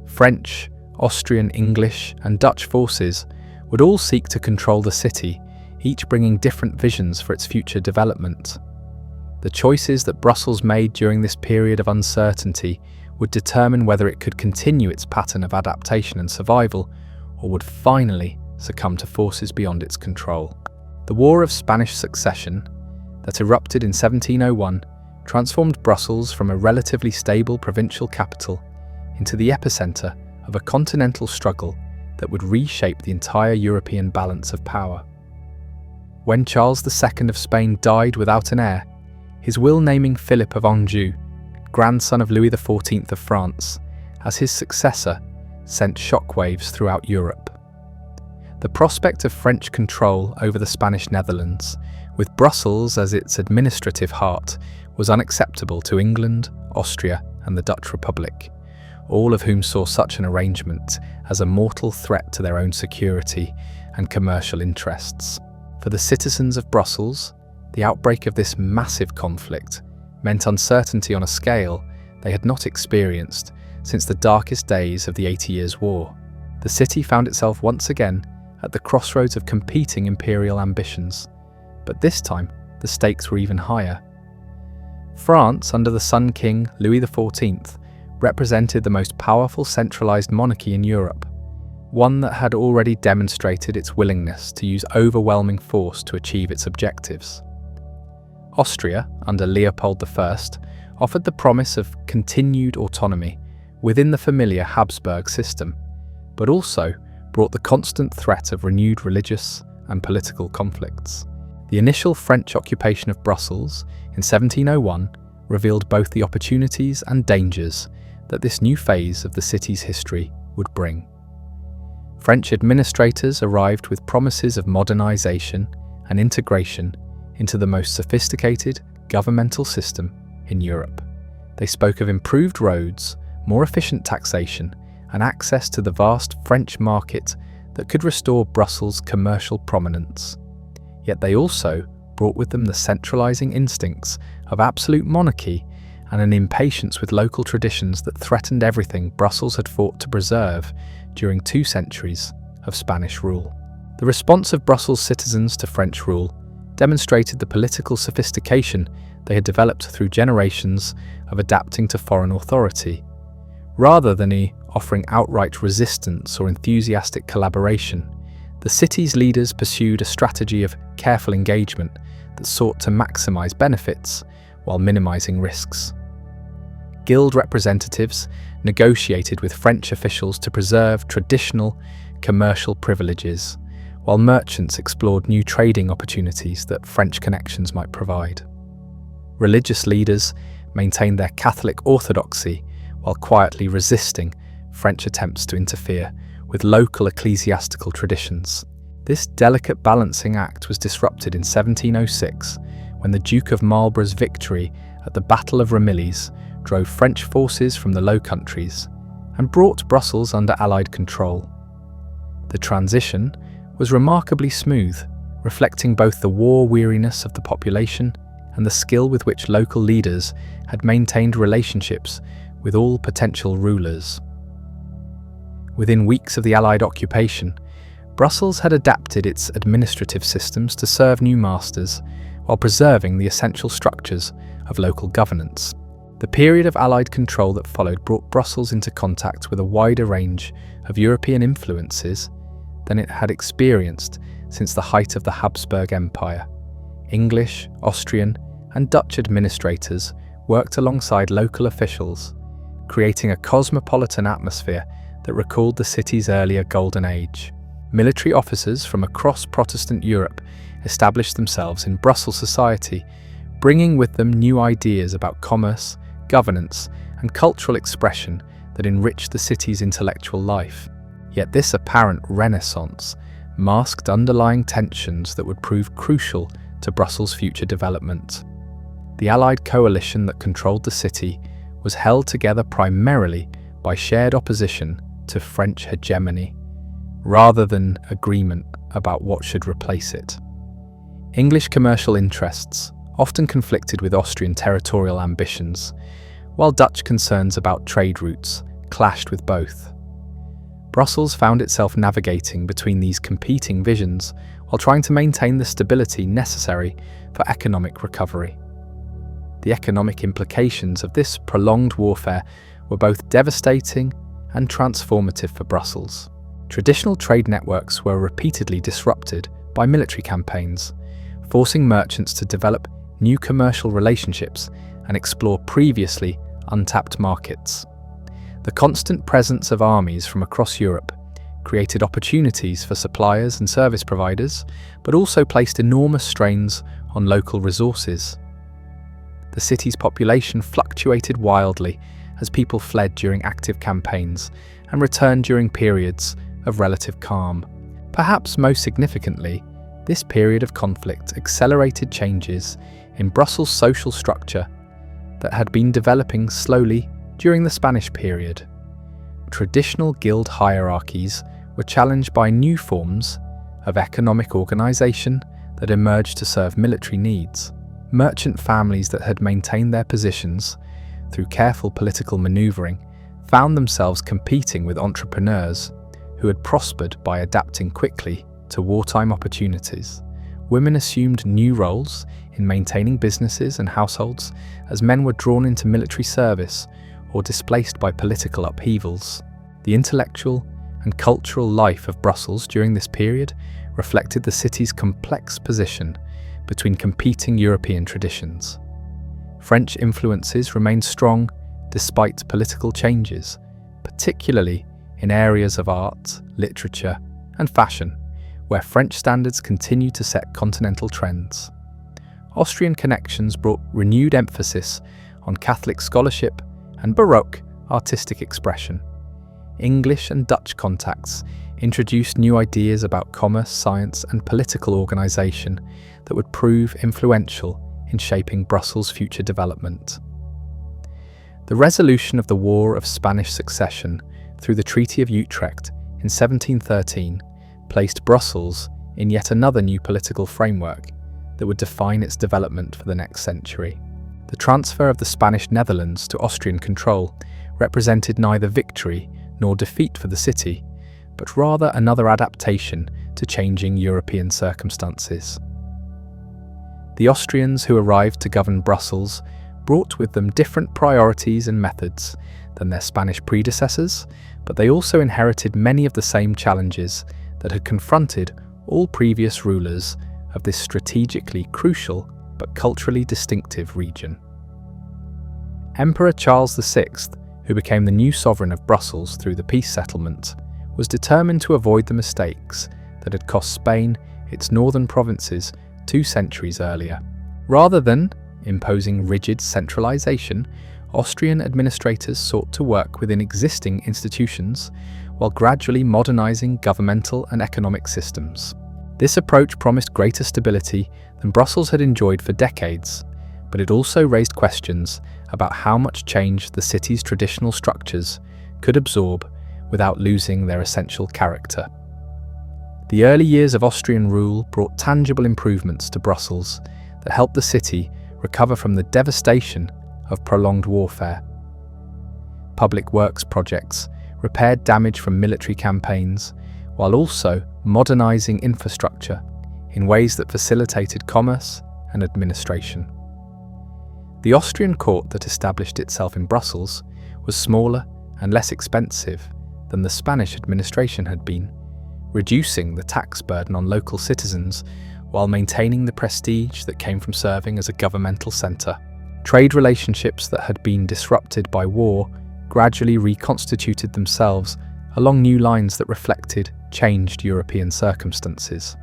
Speaker 1: French, Austrian, English, and Dutch forces would all seek to control the city, each bringing different visions for its future development. The choices that Brussels made during this period of uncertainty would determine whether it could continue its pattern of adaptation and survival, or would finally succumb to forces beyond its control. The War of Spanish Succession, that erupted in 1701, transformed Brussels from a relatively stable provincial capital into the epicenter of a continental struggle that would reshape the entire European balance of power. When Charles II of Spain died without an heir, his will naming Philip of Anjou, grandson of Louis XIV of France, as his successor sent shockwaves throughout Europe. The prospect of French control over the Spanish Netherlands, with Brussels as its administrative heart, was unacceptable to England, Austria, and the Dutch Republic, all of whom saw such an arrangement as a mortal threat to their own security and commercial interests. For the citizens of Brussels, the outbreak of this massive conflict meant uncertainty on a scale they had not experienced since the darkest days of the 80 Years' War. The city found itself once again at the crossroads of competing imperial ambitions, but this time the stakes were even higher. France, under the Sun King Louis XIV, represented the most powerful centralized monarchy in Europe, one that had already demonstrated its willingness to use overwhelming force to achieve its objectives. Austria, under Leopold I, offered the promise of continued autonomy within the familiar Habsburg system, but also brought the constant threat of renewed religious and political conflicts. The initial French occupation of Brussels in 1701 revealed both the opportunities and dangers that this new phase of the city's history would bring. French administrators arrived with promises of modernization and integration into the most sophisticated governmental system in Europe. They spoke of improved roads, more efficient taxation, and access to the vast French market that could restore Brussels' commercial prominence. Yet they also brought with them the centralizing instincts of absolute monarchy and an impatience with local traditions that threatened everything Brussels had fought to preserve during 2 centuries of Spanish rule. The response of Brussels' citizens to French rule demonstrated the political sophistication they had developed through generations of adapting to foreign authority. Rather than offering outright resistance or enthusiastic collaboration, the city's leaders pursued a strategy of careful engagement that sought to maximize benefits while minimizing risks. Guild representatives negotiated with French officials to preserve traditional commercial privileges, while merchants explored new trading opportunities that French connections might provide. Religious leaders maintained their Catholic orthodoxy while quietly resisting French attempts to interfere with local ecclesiastical traditions. This delicate balancing act was disrupted in 1706 when the Duke of Marlborough's victory at the Battle of Ramillies drove French forces from the Low Countries and brought Brussels under Allied control. The transition was remarkably smooth, reflecting both the war weariness of the population and the skill with which local leaders had maintained relationships with all potential rulers. Within weeks of the Allied occupation, Brussels had adapted its administrative systems to serve new masters while preserving the essential structures of local governance. The period of Allied control that followed brought Brussels into contact with a wider range of European influences than it had experienced since the height of the Habsburg Empire. English, Austrian, and Dutch administrators worked alongside local officials, creating a cosmopolitan atmosphere that recalled the city's earlier golden age. Military officers from across Protestant Europe established themselves in Brussels society, bringing with them new ideas about commerce, governance, and cultural expression that enriched the city's intellectual life. Yet this apparent renaissance masked underlying tensions that would prove crucial to Brussels' future development. The Allied coalition that controlled the city was held together primarily by shared opposition to French hegemony, rather than agreement about what should replace it. English commercial interests often conflicted with Austrian territorial ambitions, while Dutch concerns about trade routes clashed with both. Brussels found itself navigating between these competing visions while trying to maintain the stability necessary for economic recovery. The economic implications of this prolonged warfare were both devastating and transformative for Brussels. Traditional trade networks were repeatedly disrupted by military campaigns, forcing merchants to develop new commercial relationships and explore previously untapped markets. The constant presence of armies from across Europe created opportunities for suppliers and service providers, but also placed enormous strains on local resources. The city's population fluctuated wildly as people fled during active campaigns and returned during periods of relative calm. Perhaps most significantly, this period of conflict accelerated changes in Brussels' social structure that had been developing slowly during the Spanish period. Traditional guild hierarchies were challenged by new forms of economic organization that emerged to serve military needs. Merchant families that had maintained their positions through careful political maneuvering found themselves competing with entrepreneurs who had prospered by adapting quickly to wartime opportunities. Women assumed new roles in maintaining businesses and households as men were drawn into military service or displaced by political upheavals. The intellectual and cultural life of Brussels during this period reflected the city's complex position between competing European traditions. French influences remained strong despite political changes, particularly in areas of art, literature, and fashion, where French standards continued to set continental trends. Austrian connections brought renewed emphasis on Catholic scholarship and Baroque artistic expression. English and Dutch contacts introduced new ideas about commerce, science, and political organisation that would prove influential in shaping Brussels' future development. The resolution of the War of Spanish Succession through the Treaty of Utrecht in 1713 placed Brussels in yet another new political framework that would define its development for the next century. The transfer of the Spanish Netherlands to Austrian control represented neither victory nor defeat for the city, but rather another adaptation to changing European circumstances. The Austrians who arrived to govern Brussels brought with them different priorities and methods than their Spanish predecessors, but they also inherited many of the same challenges that had confronted all previous rulers of this strategically crucial but culturally distinctive region. Emperor Charles VI, who became the new sovereign of Brussels through the peace settlement, was determined to avoid the mistakes that had cost Spain its northern provinces 2 centuries earlier. Rather than imposing rigid centralisation, Austrian administrators sought to work within existing institutions while gradually modernising governmental and economic systems. This approach promised greater stability than Brussels had enjoyed for decades, but it also raised questions about how much change the city's traditional structures could absorb without losing their essential character. The early years of Austrian rule brought tangible improvements to Brussels that helped the city recover from the devastation of prolonged warfare. Public works projects repaired damage from military campaigns, while also modernising infrastructure in ways that facilitated commerce and administration. The Austrian court that established itself in Brussels was smaller and less expensive than the Spanish administration had been, reducing the tax burden on local citizens while maintaining the prestige that came from serving as a governmental centre. Trade relationships that had been disrupted by war gradually reconstituted themselves along new lines that reflected changed European circumstances.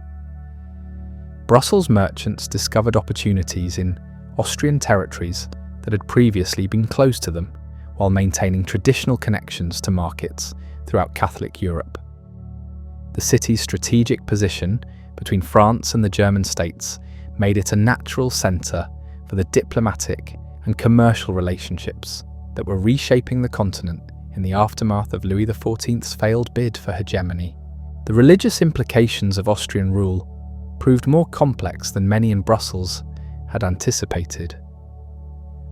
Speaker 1: Brussels merchants discovered opportunities in Austrian territories that had previously been closed to them, while maintaining traditional connections to markets throughout Catholic Europe. The city's strategic position between France and the German states made it a natural centre for the diplomatic and commercial relationships that were reshaping the continent in the aftermath of Louis XIV's failed bid for hegemony. The religious implications of Austrian rule proved more complex than many in Brussels had anticipated.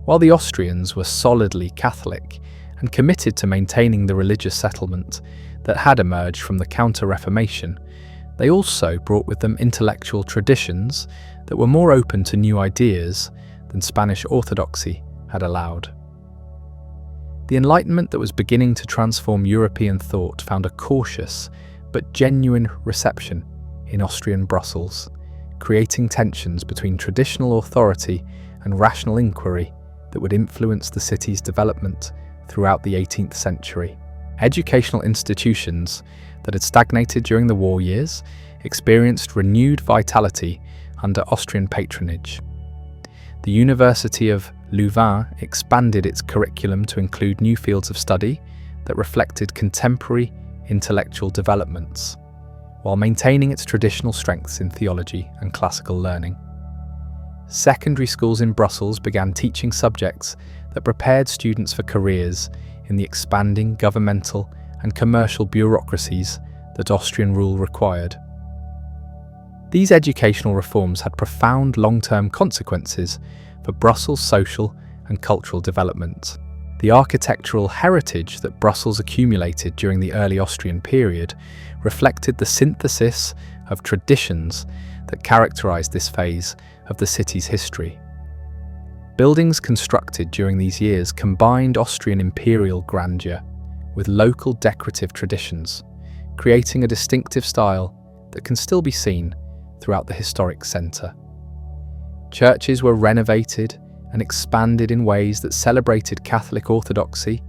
Speaker 1: While the Austrians were solidly Catholic and committed to maintaining the religious settlement that had emerged from the Counter-Reformation, they also brought with them intellectual traditions that were more open to new ideas than Spanish orthodoxy had allowed. The Enlightenment that was beginning to transform European thought found a cautious but genuine reception in Austrian Brussels, creating tensions between traditional authority and rational inquiry that would influence the city's development throughout the 18th century. Educational institutions that had stagnated during the war years experienced renewed vitality under Austrian patronage. The University of Louvain expanded its curriculum to include new fields of study that reflected contemporary intellectual developments, while maintaining its traditional strengths in theology and classical learning. Secondary schools in Brussels began teaching subjects that prepared students for careers in the expanding governmental and commercial bureaucracies that Austrian rule required. These educational reforms had profound long-term consequences for Brussels' social and cultural development. The architectural heritage that Brussels accumulated during the early Austrian period reflected the synthesis of traditions that characterized this phase of the city's history. Buildings constructed during these years combined Austrian imperial grandeur with local decorative traditions, creating a distinctive style that can still be seen throughout the historic centre. Churches were renovated and expanded in ways that celebrated Catholic orthodoxy,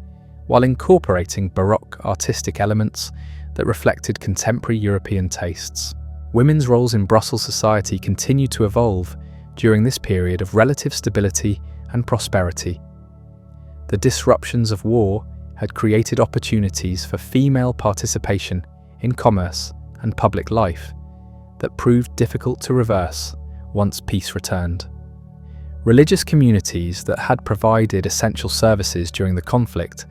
Speaker 1: while incorporating Baroque artistic elements that reflected contemporary European tastes. Women's roles in Brussels society continued to evolve during this period of relative stability and prosperity. The disruptions of war had created opportunities for female participation in commerce and public life that proved difficult to reverse once peace returned. Religious communities that had provided essential services during the conflict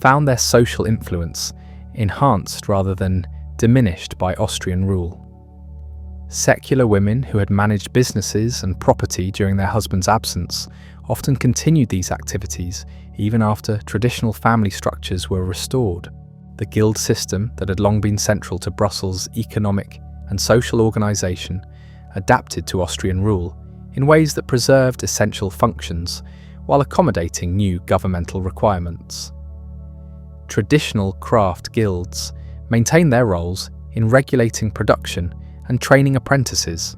Speaker 1: found their social influence enhanced rather than diminished by Austrian rule. Secular women who had managed businesses and property during their husband's absence often continued these activities even after traditional family structures were restored. The guild system that had long been central to Brussels' economic and social organisation adapted to Austrian rule in ways that preserved essential functions while accommodating new governmental requirements. Traditional craft guilds maintained their roles in regulating production and training apprentices,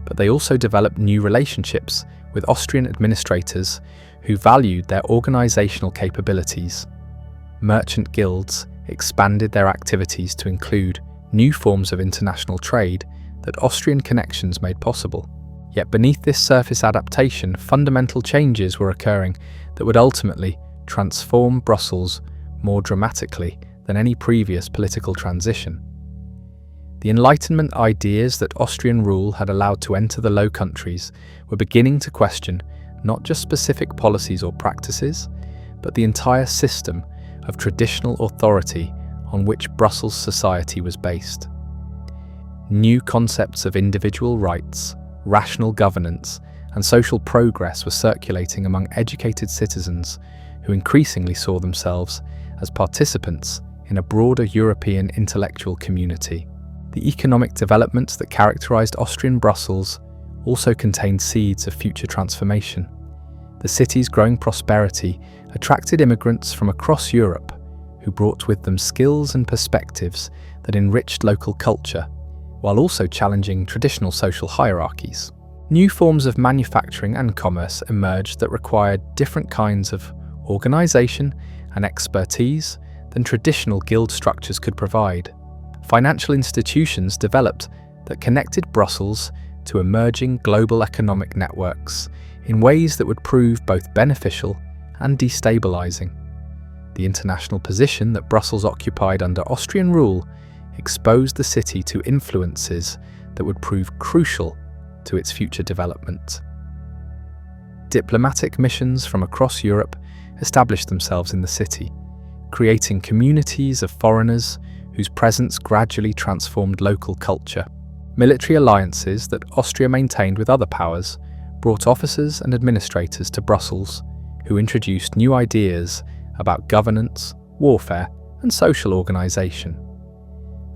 Speaker 1: but they also developed new relationships with Austrian administrators who valued their organisational capabilities. Merchant guilds expanded their activities to include new forms of international trade that Austrian connections made possible. Yet beneath this surface adaptation, fundamental changes were occurring that would ultimately transform Brussels more dramatically than any previous political transition. The Enlightenment ideas that Austrian rule had allowed to enter the Low Countries were beginning to question not just specific policies or practices, but the entire system of traditional authority on which Brussels society was based. New concepts of individual rights, rational governance, and social progress were circulating among educated citizens who increasingly saw themselves as participants in a broader European intellectual community. The economic developments that characterized Austrian Brussels also contained seeds of future transformation. The city's growing prosperity attracted immigrants from across Europe who brought with them skills and perspectives that enriched local culture, while also challenging traditional social hierarchies. New forms of manufacturing and commerce emerged that required different kinds of organization and expertise than traditional guild structures could provide. Financial institutions developed that connected Brussels to emerging global economic networks in ways that would prove both beneficial and destabilizing. The international position that Brussels occupied under Austrian rule exposed the city to influences that would prove crucial to its future development. Diplomatic missions from across Europe established themselves in the city, creating communities of foreigners whose presence gradually transformed local culture. Military alliances that Austria maintained with other powers brought officers and administrators to Brussels who introduced new ideas about governance, warfare, and social organization.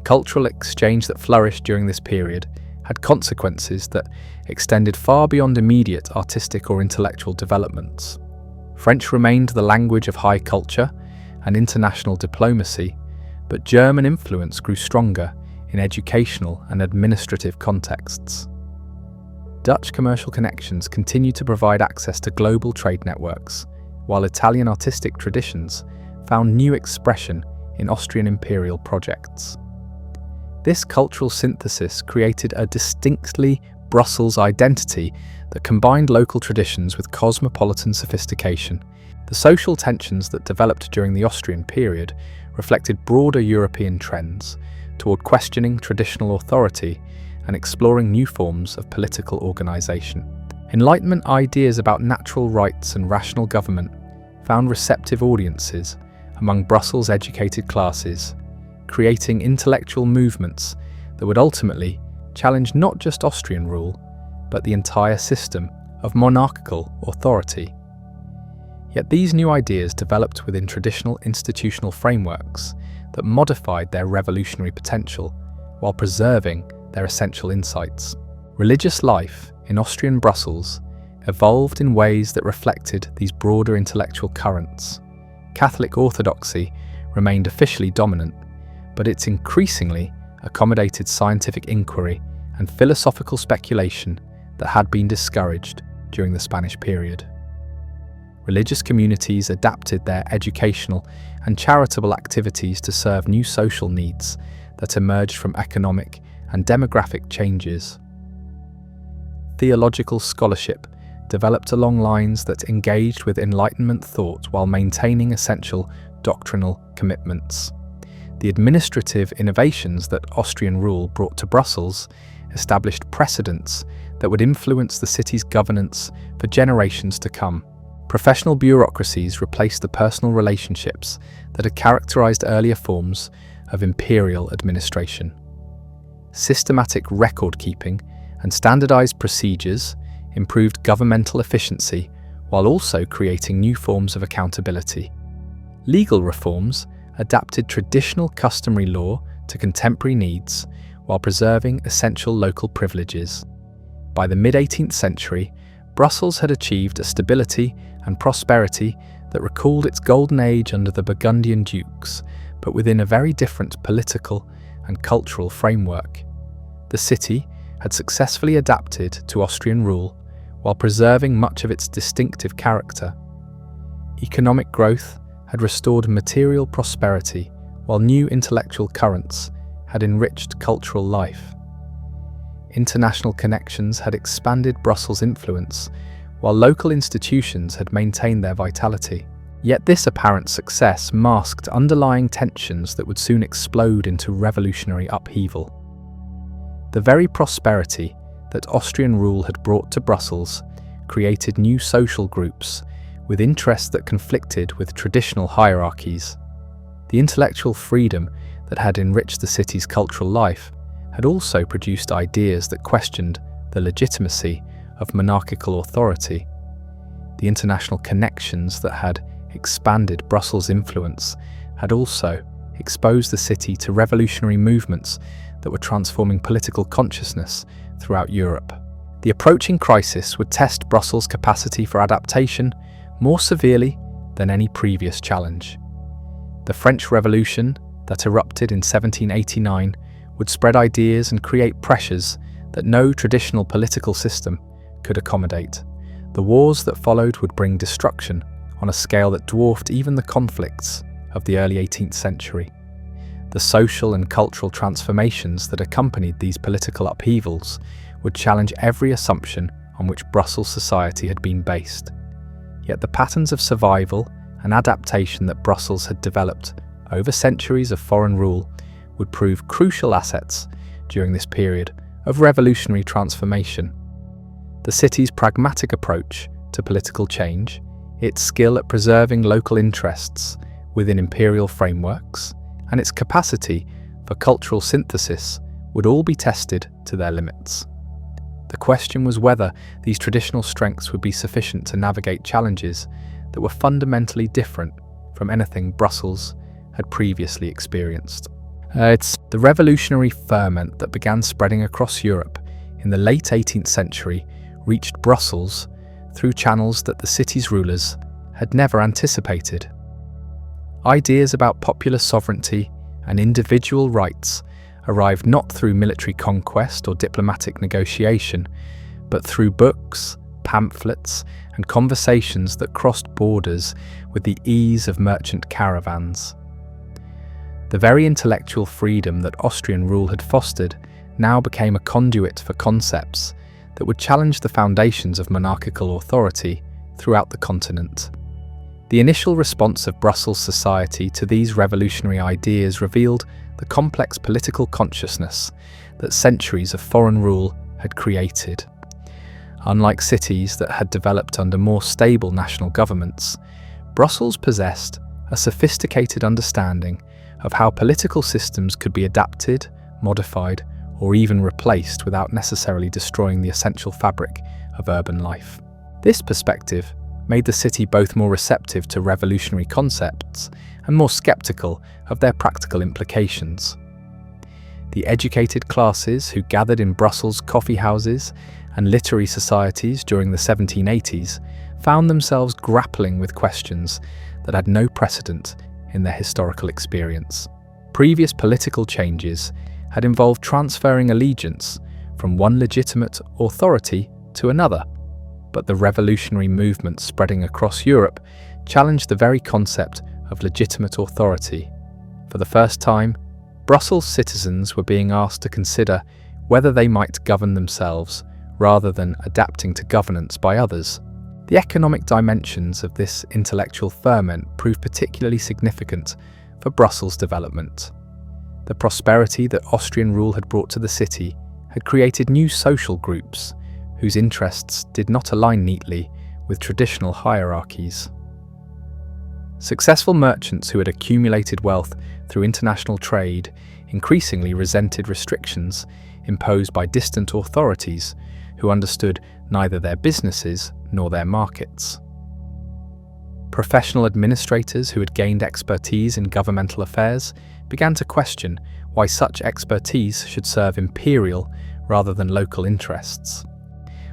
Speaker 1: Cultural exchange that flourished during this period had consequences that extended far beyond immediate artistic or intellectual developments. French remained the language of high culture and international diplomacy, but German influence grew stronger in educational and administrative contexts. Dutch commercial connections continued to provide access to global trade networks, while Italian artistic traditions found new expression in Austrian imperial projects. This cultural synthesis created a distinctly Brussels identity that combined local traditions with cosmopolitan sophistication. The social tensions that developed during the Austrian period reflected broader European trends toward questioning traditional authority and exploring new forms of political organization. Enlightenment ideas about natural rights and rational government found receptive audiences among Brussels' educated classes, creating intellectual movements that would ultimately challenge not just Austrian rule, but the entire system of monarchical authority. Yet these new ideas developed within traditional institutional frameworks that modified their revolutionary potential while preserving their essential insights. Religious life in Austrian Brussels evolved in ways that reflected these broader intellectual currents. Catholic orthodoxy remained officially dominant, but it increasingly accommodated scientific inquiry and philosophical speculation that had been discouraged during the Spanish period. Religious communities adapted their educational and charitable activities to serve new social needs that emerged from economic and demographic changes. Theological scholarship developed along lines that engaged with Enlightenment thought while maintaining essential doctrinal commitments. The administrative innovations that Austrian rule brought to Brussels established precedents that would influence the city's governance for generations to come. Professional bureaucracies replaced the personal relationships that had characterized earlier forms of imperial administration. Systematic record-keeping and standardized procedures improved governmental efficiency while also creating new forms of accountability. Legal reforms adapted traditional customary law to contemporary needs while preserving essential local privileges. By the mid-18th century, Brussels had achieved a stability and prosperity that recalled its golden age under the Burgundian dukes, but within a very different political and cultural framework. The city had successfully adapted to Austrian rule while preserving much of its distinctive character. Economic growth had restored material prosperity, while new intellectual currents had enriched cultural life. International connections had expanded Brussels' influence, while local institutions had maintained their vitality. Yet this apparent success masked underlying tensions that would soon explode into revolutionary upheaval. The very prosperity that Austrian rule had brought to Brussels created new social groups with interests that conflicted with traditional hierarchies. The intellectual freedom that had enriched the city's cultural life had also produced ideas that questioned the legitimacy of monarchical authority. The international connections that had expanded Brussels' influence had also exposed the city to revolutionary movements that were transforming political consciousness throughout Europe. The approaching crisis would test Brussels' capacity for adaptation more severely than any previous challenge. The French Revolution that erupted in 1789 would spread ideas and create pressures that no traditional political system could accommodate. The wars that followed would bring destruction on a scale that dwarfed even the conflicts of the early 18th century. The social and cultural transformations that accompanied these political upheavals would challenge every assumption on which Brussels society had been based. Yet the patterns of survival and adaptation that Brussels had developed over centuries of foreign rule would prove crucial assets during this period of revolutionary transformation. The city's pragmatic approach to political change, its skill at preserving local interests within imperial frameworks, and its capacity for cultural synthesis would all be tested to their limits. The question was whether these traditional strengths would be sufficient to navigate challenges that were fundamentally different from anything Brussels had previously experienced. It's the revolutionary ferment that began spreading across Europe in the late 18th century reached Brussels through channels that the city's rulers had never anticipated. Ideas about popular sovereignty and individual rights arrived not through military conquest or diplomatic negotiation, but through books, pamphlets, and conversations that crossed borders with the ease of merchant caravans. The very intellectual freedom that Austrian rule had fostered now became a conduit for concepts that would challenge the foundations of monarchical authority throughout the continent. The initial response of Brussels society to these revolutionary ideas revealed the complex political consciousness that centuries of foreign rule had created. Unlike cities that had developed under more stable national governments, Brussels possessed a sophisticated understanding of how political systems could be adapted, modified, or even replaced without necessarily destroying the essential fabric of urban life. This perspective made the city both more receptive to revolutionary concepts and more skeptical of their practical implications. The educated classes who gathered in Brussels' coffee houses and literary societies during the 1780s found themselves grappling with questions that had no precedent in their historical experience. Previous political changes had involved transferring allegiance from one legitimate authority to another, but the revolutionary movement spreading across Europe challenged the very concept of legitimate authority. For the first time, Brussels citizens were being asked to consider whether they might govern themselves rather than adapting to governance by others. The economic dimensions of this intellectual ferment proved particularly significant for Brussels' development. The prosperity that Austrian rule had brought to the city had created new social groups whose interests did not align neatly with traditional hierarchies. Successful merchants who had accumulated wealth through international trade increasingly resented restrictions imposed by distant authorities who understood neither their businesses nor their markets. Professional administrators who had gained expertise in governmental affairs began to question why such expertise should serve imperial rather than local interests.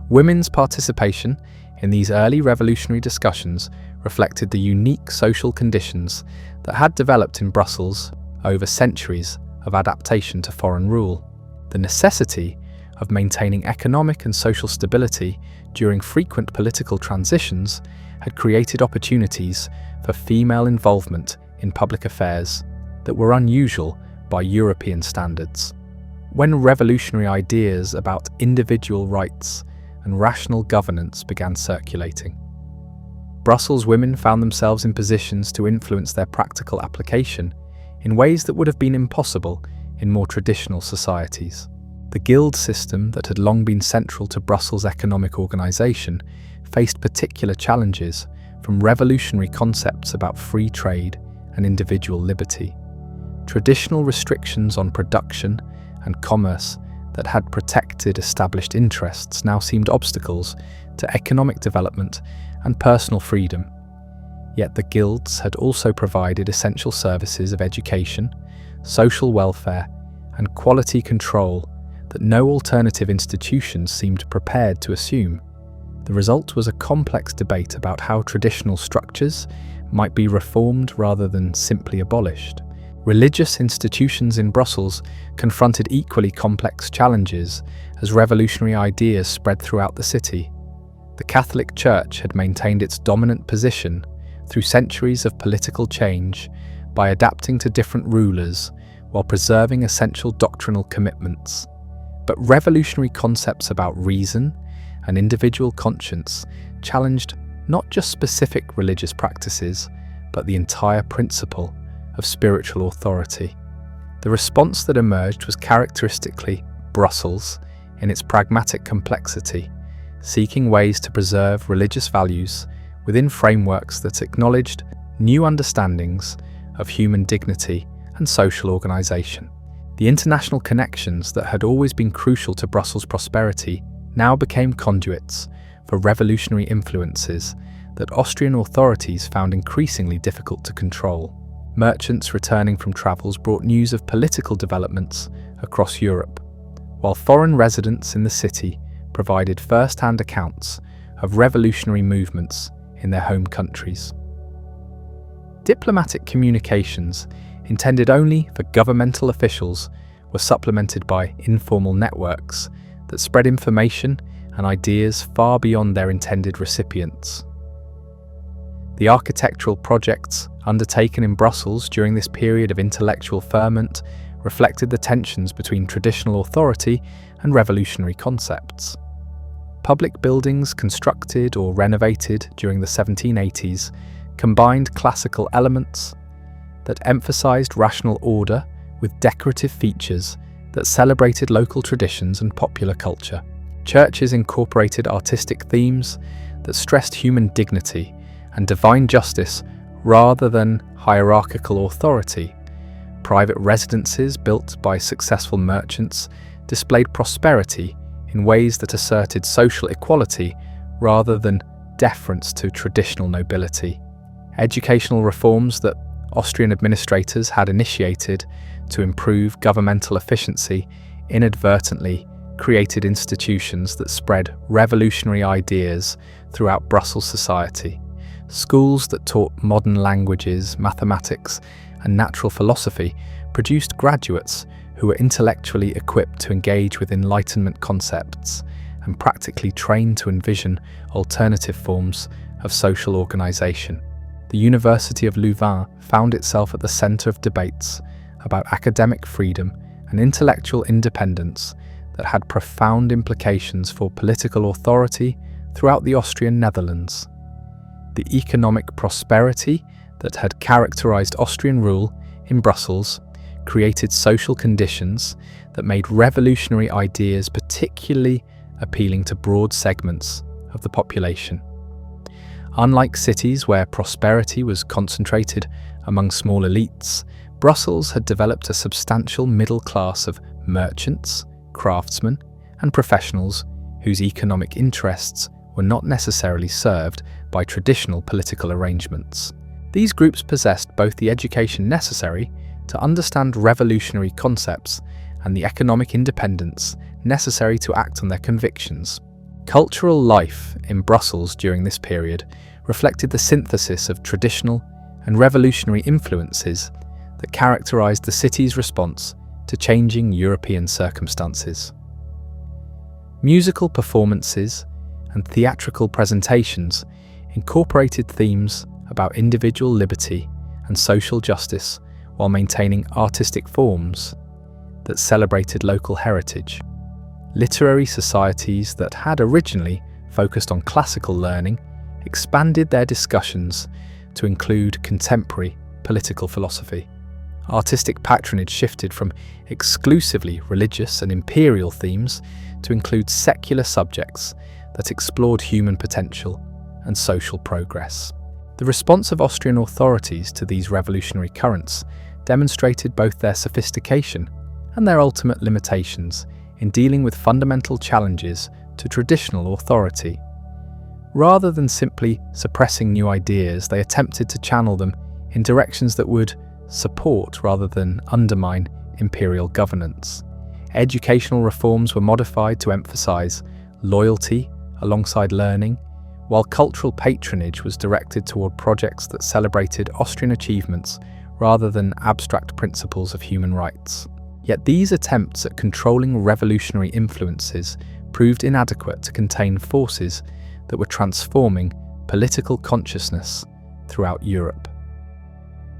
Speaker 1: Women's participation in these early revolutionary discussions reflected the unique social conditions that had developed in Brussels over centuries of adaptation to foreign rule. The necessity of maintaining economic and social stability during frequent political transitions had created opportunities for female involvement in public affairs that were unusual by European standards. When revolutionary ideas about individual rights and rational governance began circulating, Brussels women found themselves in positions to influence their practical application in ways that would have been impossible in more traditional societies. The guild system that had long been central to Brussels' economic organisation faced particular challenges from revolutionary concepts about free trade and individual liberty. Traditional restrictions on production and commerce that had protected established interests now seemed obstacles to economic development and personal freedom. Yet the guilds had also provided essential services of education, social welfare, and quality control that no alternative institutions seemed prepared to assume. The result was a complex debate about how traditional structures might be reformed rather than simply abolished. Religious institutions in Brussels confronted equally complex challenges as revolutionary ideas spread throughout the city. The Catholic Church had maintained its dominant position through centuries of political change by adapting to different rulers while preserving essential doctrinal commitments. But revolutionary concepts about reason and individual conscience challenged not just specific religious practices, but the entire principle of spiritual authority. The response that emerged was characteristically Brussels in its pragmatic complexity, seeking ways to preserve religious values within frameworks that acknowledged new understandings of human dignity and social organisation. The international connections that had always been crucial to Brussels' prosperity now became conduits for revolutionary influences that Austrian authorities found increasingly difficult to control. Merchants returning from travels brought news of political developments across Europe, while foreign residents in the city provided first-hand accounts of revolutionary movements in their home countries. Diplomatic communications, intended only for governmental officials, were supplemented by informal networks that spread information and ideas far beyond their intended recipients. The architectural projects undertaken in Brussels during this period of intellectual ferment reflected the tensions between traditional authority and revolutionary concepts. Public buildings constructed or renovated during the 1780s combined classical elements that emphasized rational order with decorative features that celebrated local traditions and popular culture. Churches incorporated artistic themes that stressed human dignity and divine justice rather than hierarchical authority. Private residences built by successful merchants displayed prosperity in ways that asserted social equality rather than deference to traditional nobility. Educational reforms that Austrian administrators had initiated to improve governmental efficiency inadvertently created institutions that spread revolutionary ideas throughout Brussels society. Schools that taught modern languages, mathematics, and natural philosophy produced graduates who were intellectually equipped to engage with Enlightenment concepts and practically trained to envision alternative forms of social organisation. The University of Louvain found itself at the centre of debates about academic freedom and intellectual independence that had profound implications for political authority throughout the Austrian Netherlands. The economic prosperity that had characterised Austrian rule in Brussels created social conditions that made revolutionary ideas particularly appealing to broad segments of the population. Unlike cities where prosperity was concentrated among small elites, Brussels had developed a substantial middle class of merchants, craftsmen, and professionals whose economic interests were not necessarily served by traditional political arrangements. These groups possessed both the education necessary to understand revolutionary concepts and the economic independence necessary to act on their convictions. Cultural life in Brussels during this period reflected the synthesis of traditional and revolutionary influences that characterized the city's response to changing European circumstances. Musical performances and theatrical presentations incorporated themes about individual liberty and social justice while maintaining artistic forms that celebrated local heritage. Literary societies that had originally focused on classical learning expanded their discussions to include contemporary political philosophy. Artistic patronage shifted from exclusively religious and imperial themes to include secular subjects that explored human potential and social progress. The response of Austrian authorities to these revolutionary currents demonstrated both their sophistication and their ultimate limitations in dealing with fundamental challenges to traditional authority. Rather than simply suppressing new ideas, they attempted to channel them in directions that would support rather than undermine imperial governance. Educational reforms were modified to emphasize loyalty alongside learning, while cultural patronage was directed toward projects that celebrated Austrian achievements rather than abstract principles of human rights. Yet these attempts at controlling revolutionary influences proved inadequate to contain forces that were transforming political consciousness throughout Europe.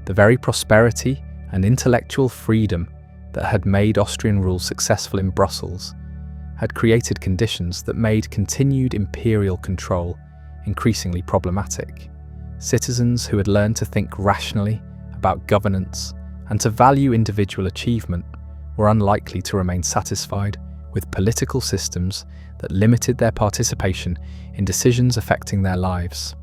Speaker 1: The very prosperity and intellectual freedom that had made Austrian rule successful in Brussels had created conditions that made continued imperial control increasingly problematic. Citizens who had learned to think rationally about governance and to value individual achievement were unlikely to remain satisfied with political systems that limited their participation in decisions affecting their lives.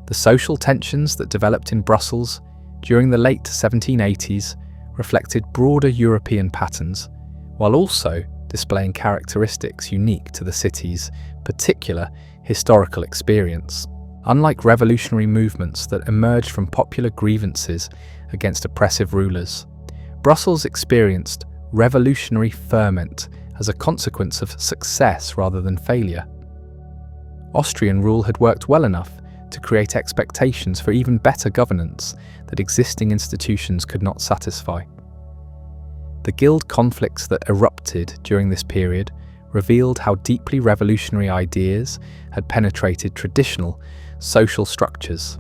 Speaker 1: The social tensions that developed in Brussels during the late 1780s reflected broader European patterns, while also displaying characteristics unique to the city's particular historical experience. Unlike revolutionary movements that emerged from popular grievances against oppressive rulers, Brussels experienced revolutionary ferment as a consequence of success rather than failure. Austrian rule had worked well enough to create expectations for even better governance that existing institutions could not satisfy. The guild conflicts that erupted during this period revealed how deeply revolutionary ideas had penetrated traditional social structures.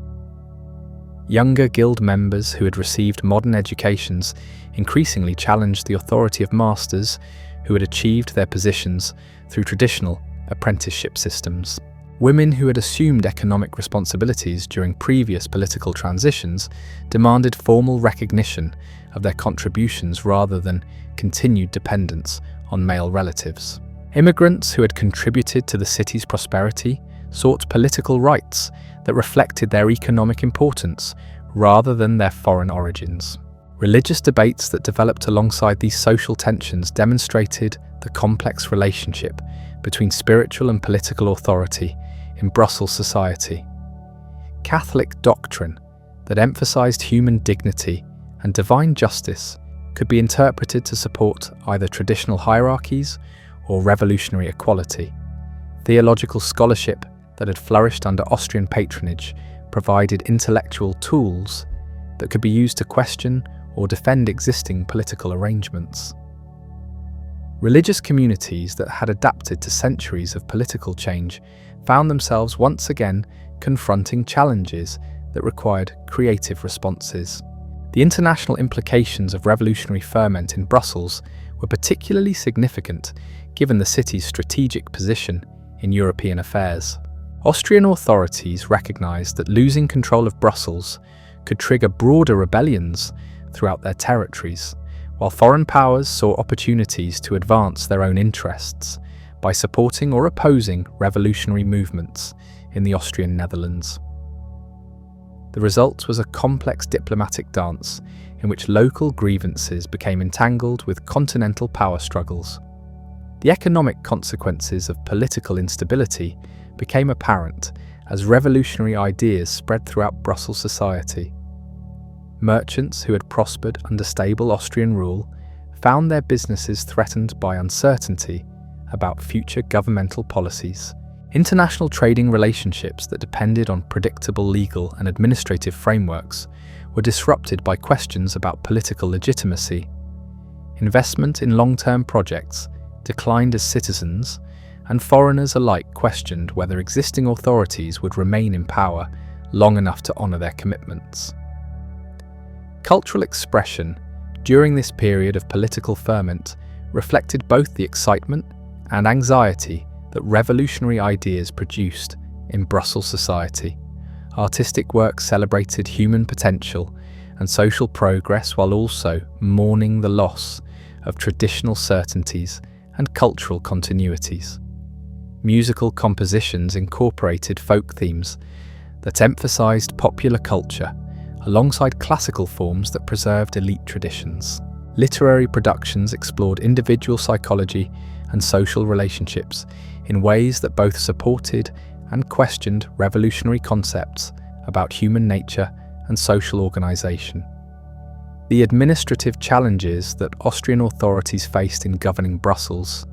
Speaker 1: Younger guild members who had received modern educations increasingly challenged the authority of masters who had achieved their positions through traditional apprenticeship systems. Women who had assumed economic responsibilities during previous political transitions demanded formal recognition of their contributions rather than continued dependence on male relatives. Immigrants who had contributed to the city's prosperity sought political rights that reflected their economic importance rather than their foreign origins. Religious debates that developed alongside these social tensions demonstrated the complex relationship between spiritual and political authority in Brussels society. Catholic doctrine that emphasized human dignity and divine justice could be interpreted to support either traditional hierarchies or revolutionary equality. Theological scholarship that had flourished under Austrian patronage provided intellectual tools that could be used to question or defend existing political arrangements. Religious communities that had adapted to centuries of political change found themselves once again confronting challenges that required creative responses. The international implications of revolutionary ferment in Brussels were particularly significant given the city's strategic position in European affairs. Austrian authorities recognized that losing control of Brussels could trigger broader rebellions throughout their territories, while foreign powers saw opportunities to advance their own interests by supporting or opposing revolutionary movements in the Austrian Netherlands. The result was a complex diplomatic dance in which local grievances became entangled with continental power struggles. The economic consequences of political instability became apparent as revolutionary ideas spread throughout Brussels society. Merchants who had prospered under stable Austrian rule found their businesses threatened by uncertainty about future governmental policies. International trading relationships that depended on predictable legal and administrative frameworks were disrupted by questions about political legitimacy. Investment in long-term projects declined as citizens, and foreigners alike questioned whether existing authorities would remain in power long enough to honour their commitments. Cultural expression during this period of political ferment reflected both the excitement and anxiety that revolutionary ideas produced in Brussels society. Artistic work celebrated human potential and social progress while also mourning the loss of traditional certainties and cultural continuities. Musical compositions incorporated folk themes that emphasized popular culture alongside classical forms that preserved elite traditions. Literary productions explored individual psychology and social relationships in ways that both supported and questioned revolutionary concepts about human nature and social organization. The administrative challenges that Austrian authorities faced in governing Brussels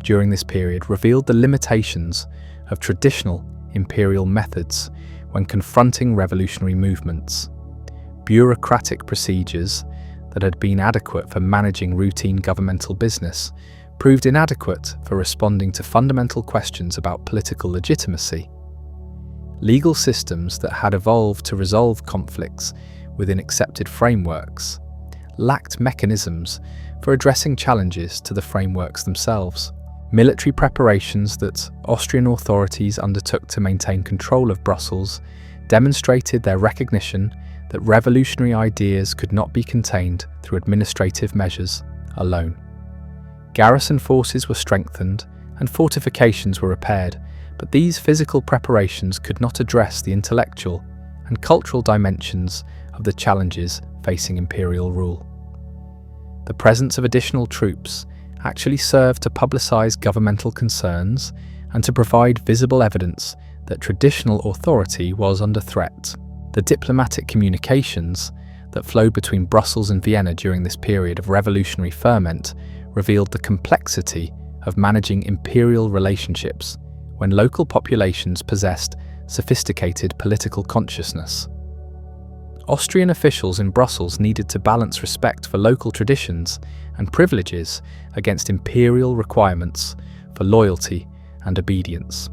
Speaker 1: during this period revealed the limitations of traditional imperial methods when confronting revolutionary movements. Bureaucratic procedures that had been adequate for managing routine governmental business proved inadequate for responding to fundamental questions about political legitimacy. Legal systems that had evolved to resolve conflicts within accepted frameworks lacked mechanisms for addressing challenges to the frameworks themselves. Military preparations that Austrian authorities undertook to maintain control of Brussels demonstrated their recognition that revolutionary ideas could not be contained through administrative measures alone. Garrison forces were strengthened and fortifications were repaired, but these physical preparations could not address the intellectual and cultural dimensions of the challenges facing imperial rule. The presence of additional troops actually served to publicize governmental concerns and to provide visible evidence that traditional authority was under threat. The diplomatic communications that flowed between Brussels and Vienna during this period of revolutionary ferment revealed the complexity of managing imperial relationships when local populations possessed sophisticated political consciousness. Austrian officials in Brussels needed to balance respect for local traditions and privileges against imperial requirements for loyalty and obedience.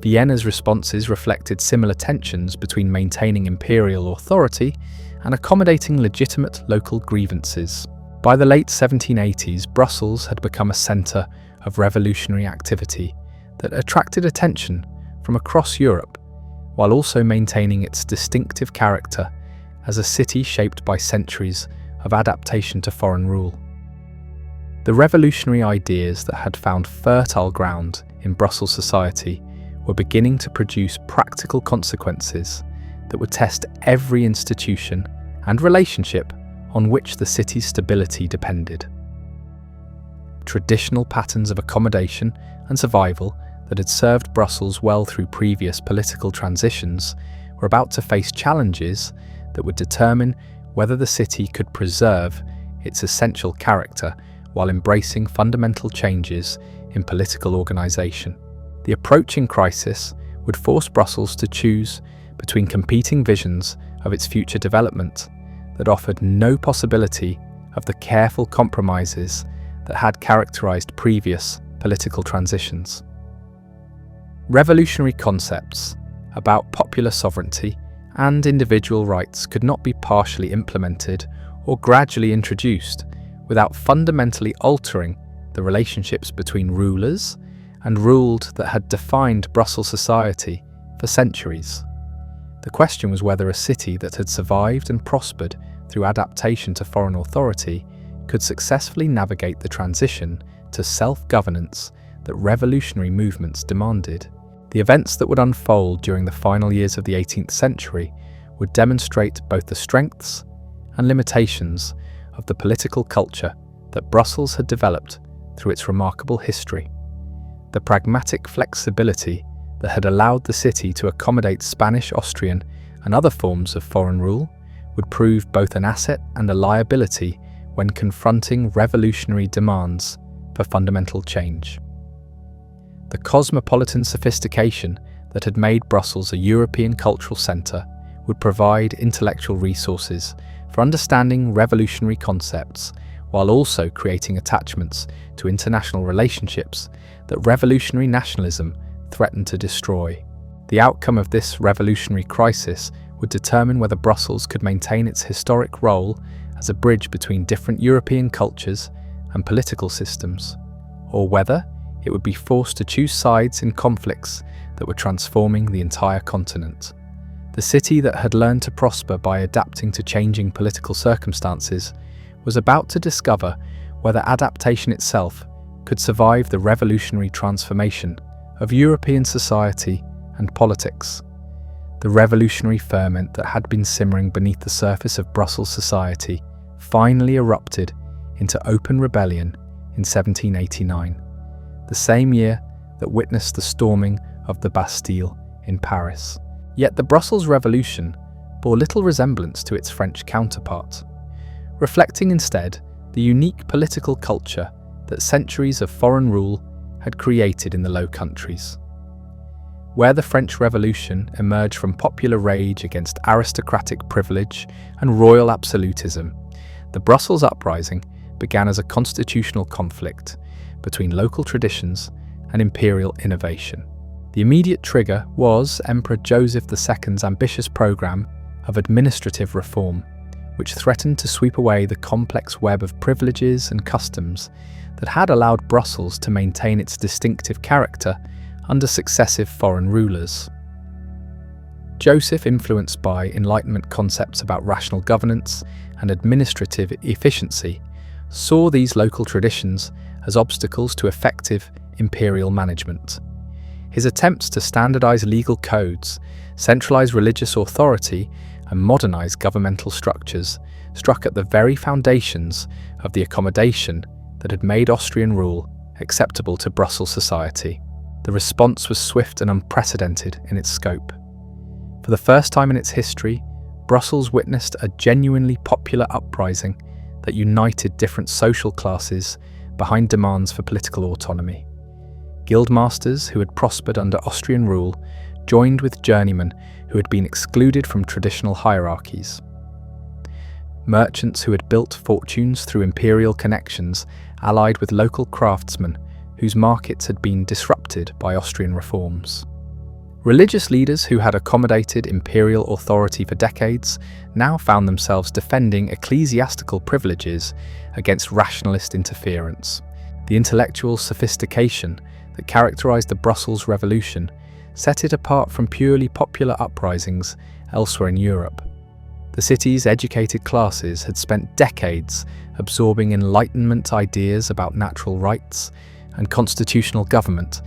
Speaker 1: Vienna's responses reflected similar tensions between maintaining imperial authority and accommodating legitimate local grievances. By the late 1780s, Brussels had become a centre of revolutionary activity that attracted attention from across Europe, while also maintaining its distinctive character as a city shaped by centuries of adaptation to foreign rule. The revolutionary ideas that had found fertile ground in Brussels society were beginning to produce practical consequences that would test every institution and relationship on which the city's stability depended. Traditional patterns of accommodation and survival that had served Brussels well through previous political transitions were about to face challenges that would determine whether the city could preserve its essential character while embracing fundamental changes in political organisation. The approaching crisis would force Brussels to choose between competing visions of its future development that offered no possibility of the careful compromises that had characterised previous political transitions. Revolutionary concepts about popular sovereignty and individual rights could not be partially implemented or gradually introduced without fundamentally altering the relationships between rulers and ruled that had defined Brussels society for centuries. The question was whether a city that had survived and prospered through adaptation to foreign authority could successfully navigate the transition to self-governance that revolutionary movements demanded. The events that would unfold during the final years of the 18th century would demonstrate both the strengths and limitations of the political culture that Brussels had developed through its remarkable history. The pragmatic flexibility that had allowed the city to accommodate Spanish, Austrian, and other forms of foreign rule would prove both an asset and a liability when confronting revolutionary demands for fundamental change. The cosmopolitan sophistication that had made Brussels a European cultural centre would provide intellectual resources for understanding revolutionary concepts while also creating attachments to international relationships that revolutionary nationalism threatened to destroy. The outcome of this revolutionary crisis would determine whether Brussels could maintain its historic role as a bridge between different European cultures and political systems, or whether it would be forced to choose sides in conflicts that were transforming the entire continent. The city that had learned to prosper by adapting to changing political circumstances was about to discover whether adaptation itself could survive the revolutionary transformation of European society and politics. The revolutionary ferment that had been simmering beneath the surface of Brussels society finally erupted into open rebellion in 1789, the same year that witnessed the storming of the Bastille in Paris. Yet the Brussels Revolution bore little resemblance to its French counterpart, reflecting instead the unique political culture that centuries of foreign rule had created in the Low Countries. Where the French Revolution emerged from popular rage against aristocratic privilege and royal absolutism, the Brussels Uprising began as a constitutional conflict between local traditions and imperial innovation. The immediate trigger was Emperor Joseph II's ambitious program of administrative reform, which threatened to sweep away the complex web of privileges and customs that had allowed Brussels to maintain its distinctive character under successive foreign rulers. Joseph, influenced by Enlightenment concepts about rational governance and administrative efficiency, saw these local traditions as obstacles to effective imperial management. His attempts to standardize legal codes, centralize religious authority, and modernize governmental structures struck at the very foundations of the accommodation that had made Austrian rule acceptable to Brussels society. The response was swift and unprecedented in its scope. For the first time in its history, Brussels witnessed a genuinely popular uprising that united different social classes behind demands for political autonomy. Guildmasters who had prospered under Austrian rule joined with journeymen who had been excluded from traditional hierarchies. Merchants who had built fortunes through imperial connections allied with local craftsmen whose markets had been disrupted by Austrian reforms. Religious leaders who had accommodated imperial authority for decades now found themselves defending ecclesiastical privileges against rationalist interference. The intellectual sophistication that characterized the Brussels Revolution set it apart from purely popular uprisings elsewhere in Europe. The city's educated classes had spent decades absorbing Enlightenment ideas about natural rights and constitutional government,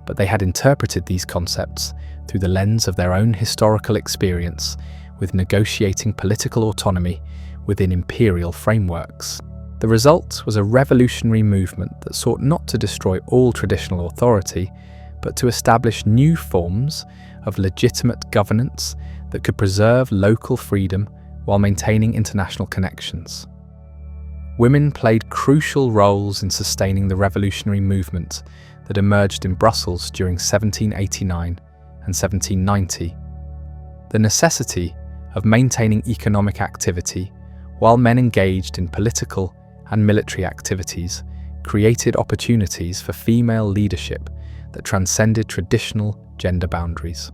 Speaker 1: but they had interpreted these concepts through the lens of their own historical experience with negotiating political autonomy within imperial frameworks. The result was a revolutionary movement that sought not to destroy all traditional authority, but to establish new forms of legitimate governance that could preserve local freedom while maintaining international connections. Women played crucial roles in sustaining the revolutionary movement that emerged in Brussels during 1789 and 1790. The necessity of maintaining economic activity while men engaged in political and military activities created opportunities for female leadership that transcended traditional gender boundaries.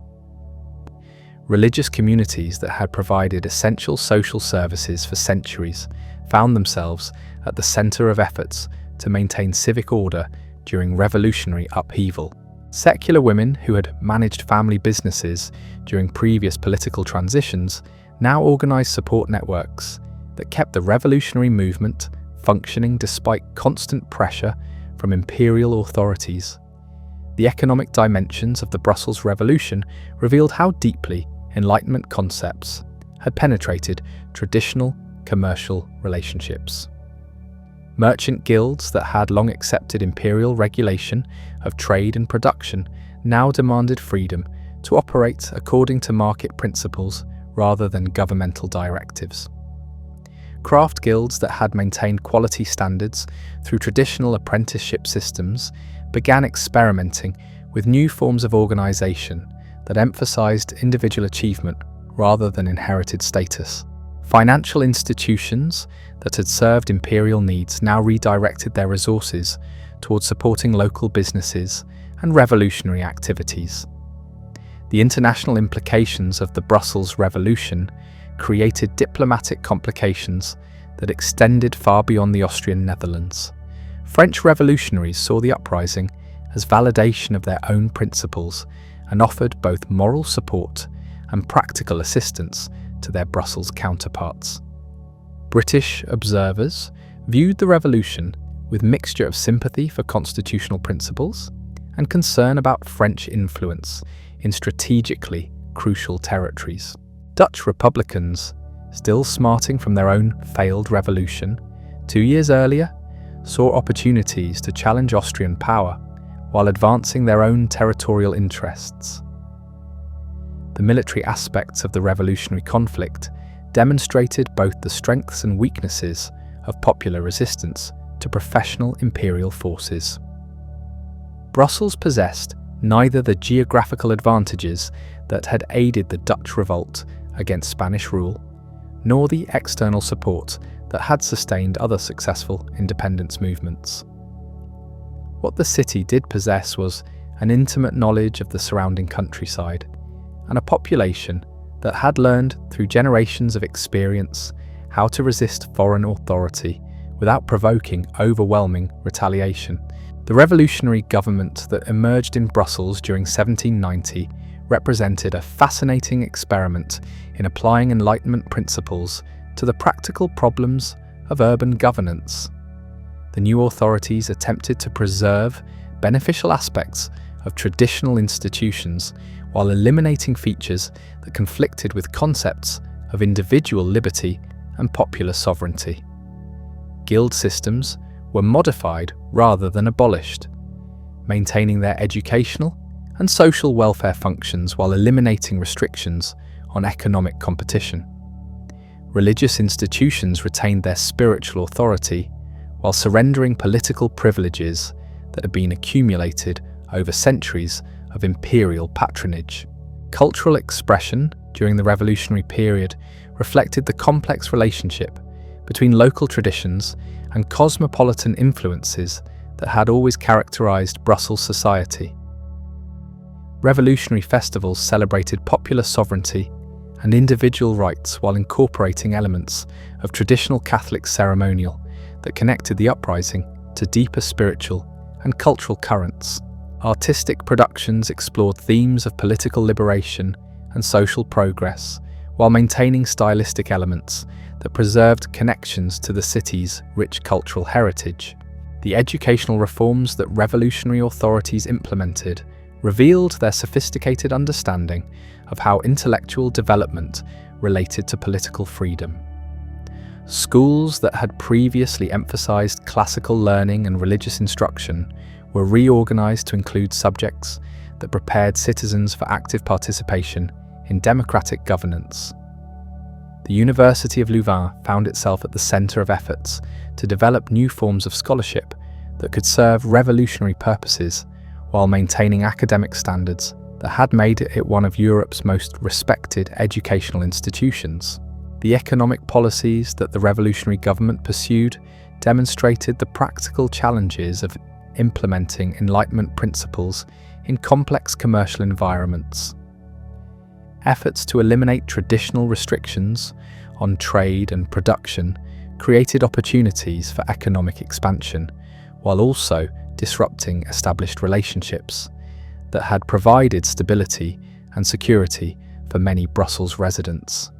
Speaker 1: Religious communities that had provided essential social services for centuries found themselves at the center of efforts to maintain civic order during revolutionary upheaval. Secular women who had managed family businesses during previous political transitions now organized support networks that kept the revolutionary movement functioning despite constant pressure from imperial authorities. The economic dimensions of the Brussels Revolution revealed how deeply Enlightenment concepts had penetrated traditional commercial relationships. Merchant guilds that had long accepted imperial regulation of trade and production now demanded freedom to operate according to market principles rather than governmental directives. Craft guilds that had maintained quality standards through traditional apprenticeship systems began experimenting with new forms of organization that emphasized individual achievement rather than inherited status. Financial institutions that had served imperial needs now redirected their resources towards supporting local businesses and revolutionary activities. The international implications of the Brussels Revolution created diplomatic complications that extended far beyond the Austrian Netherlands. French revolutionaries saw the uprising as validation of their own principles and offered both moral support and practical assistance to their Brussels counterparts. British observers viewed the revolution with mixture of sympathy for constitutional principles and concern about French influence in strategically crucial territories. Dutch republicans, still smarting from their own failed revolution 2 years earlier, saw opportunities to challenge Austrian power while advancing their own territorial interests. The military aspects of the revolutionary conflict demonstrated both the strengths and weaknesses of popular resistance to professional imperial forces. Brussels possessed neither the geographical advantages that had aided the Dutch revolt against Spanish rule, nor the external support that had sustained other successful independence movements. What the city did possess was an intimate knowledge of the surrounding countryside, and a population that had learned through generations of experience how to resist foreign authority without provoking overwhelming retaliation. The revolutionary government that emerged in Brussels during 1790 represented a fascinating experiment in applying Enlightenment principles to the practical problems of urban governance. The new authorities attempted to preserve beneficial aspects of traditional institutions while eliminating features that conflicted with concepts of individual liberty and popular sovereignty. Guild systems were modified rather than abolished, maintaining their educational and social welfare functions while eliminating restrictions on economic competition. Religious institutions retained their spiritual authority while surrendering political privileges that had been accumulated over centuries of imperial patronage. Cultural expression during the revolutionary period reflected the complex relationship between local traditions and cosmopolitan influences that had always characterized Brussels society. Revolutionary festivals celebrated popular sovereignty and individual rights while incorporating elements of traditional Catholic ceremonial that connected the uprising to deeper spiritual and cultural currents. Artistic productions explored themes of political liberation and social progress while maintaining stylistic elements that preserved connections to the city's rich cultural heritage. The educational reforms that revolutionary authorities implemented revealed their sophisticated understanding of how intellectual development related to political freedom. Schools that had previously emphasized classical learning and religious instruction were reorganized to include subjects that prepared citizens for active participation in democratic governance. The University of Louvain found itself at the center of efforts to develop new forms of scholarship that could serve revolutionary purposes while maintaining academic standards that had made it one of Europe's most respected educational institutions. The economic policies that the revolutionary government pursued demonstrated the practical challenges of implementing Enlightenment principles in complex commercial environments. Efforts to eliminate traditional restrictions on trade and production created opportunities for economic expansion, while also disrupting established relationships that had provided stability and security for many Brussels residents.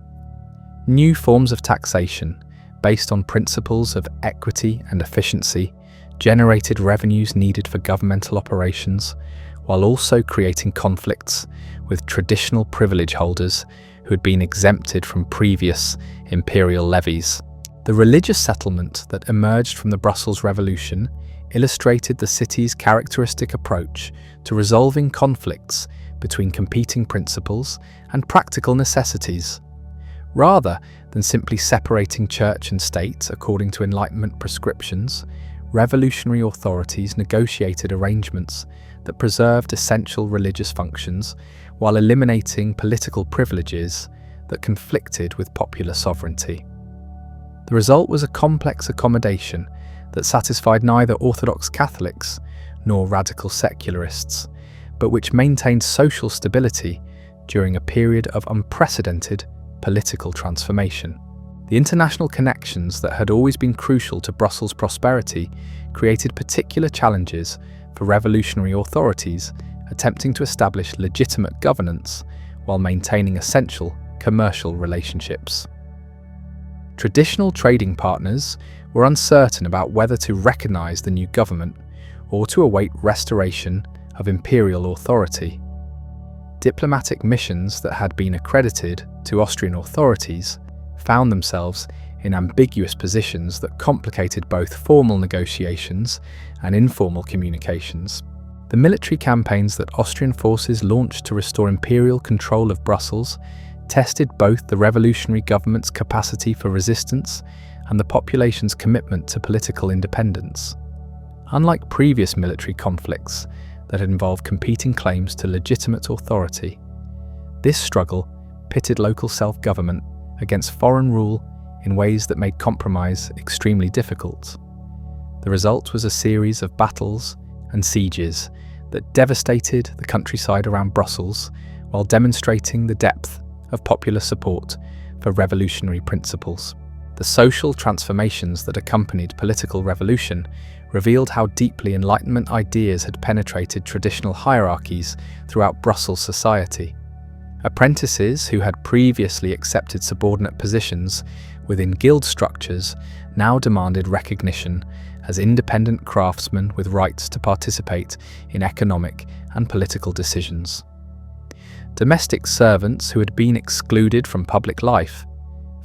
Speaker 1: New forms of taxation, based on principles of equity and efficiency, generated revenues needed for governmental operations, while also creating conflicts with traditional privilege holders who had been exempted from previous imperial levies. The religious settlement that emerged from the Brussels Revolution illustrated the city's characteristic approach to resolving conflicts between competing principles and practical necessities. Rather than simply separating church and state according to Enlightenment prescriptions, revolutionary authorities negotiated arrangements that preserved essential religious functions while eliminating political privileges that conflicted with popular sovereignty. The result was a complex accommodation that satisfied neither Orthodox Catholics nor radical secularists, but which maintained social stability during a period of unprecedented political transformation. The international connections that had always been crucial to Brussels' prosperity created particular challenges for revolutionary authorities attempting to establish legitimate governance while maintaining essential commercial relationships. Traditional trading partners were uncertain about whether to recognize the new government or to await restoration of imperial authority. Diplomatic missions that had been accredited to Austrian authorities found themselves in ambiguous positions that complicated both formal negotiations and informal communications. The military campaigns that Austrian forces launched to restore imperial control of Brussels tested both the revolutionary government's capacity for resistance and the population's commitment to political independence. Unlike previous military conflicts that had involved competing claims to legitimate authority, this struggle pitted local self-government against foreign rule in ways that made compromise extremely difficult. The result was a series of battles and sieges that devastated the countryside around Brussels while demonstrating the depth of popular support for revolutionary principles. The social transformations that accompanied political revolution revealed how deeply Enlightenment ideas had penetrated traditional hierarchies throughout Brussels society. Apprentices who had previously accepted subordinate positions within guild structures now demanded recognition as independent craftsmen with rights to participate in economic and political decisions. Domestic servants who had been excluded from public life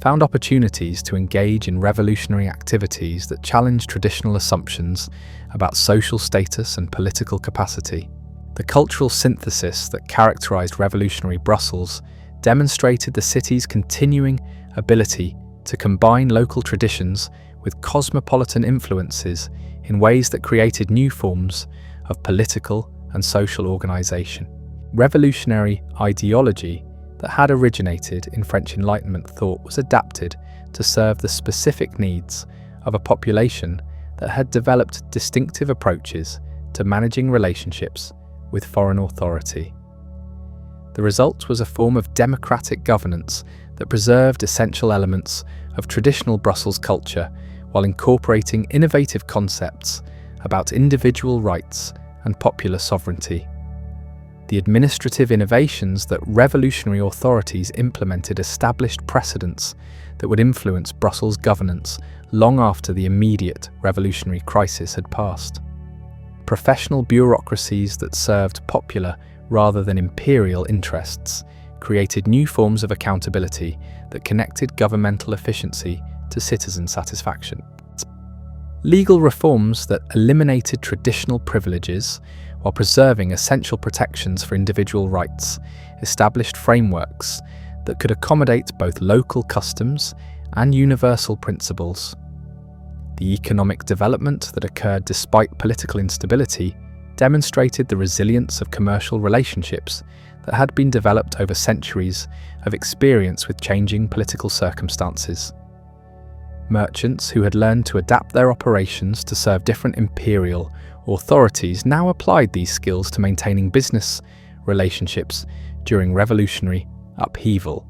Speaker 1: found opportunities to engage in revolutionary activities that challenged traditional assumptions about social status and political capacity. The cultural synthesis that characterized revolutionary Brussels demonstrated the city's continuing ability to combine local traditions with cosmopolitan influences in ways that created new forms of political and social organization. Revolutionary ideology that had originated in French Enlightenment thought was adapted to serve the specific needs of a population that had developed distinctive approaches to managing relationships with foreign authority. The result was a form of democratic governance that preserved essential elements of traditional Brussels culture while incorporating innovative concepts about individual rights and popular sovereignty. The administrative innovations that revolutionary authorities implemented established precedents that would influence Brussels governance long after the immediate revolutionary crisis had passed. Professional bureaucracies that served popular rather than imperial interests created new forms of accountability that connected governmental efficiency to citizen satisfaction. Legal reforms that eliminated traditional privileges while preserving essential protections for individual rights established frameworks that could accommodate both local customs and universal principles. The economic development that occurred despite political instability demonstrated the resilience of commercial relationships that had been developed over centuries of experience with changing political circumstances. Merchants who had learned to adapt their operations to serve different imperial authorities now applied these skills to maintaining business relationships during revolutionary upheaval.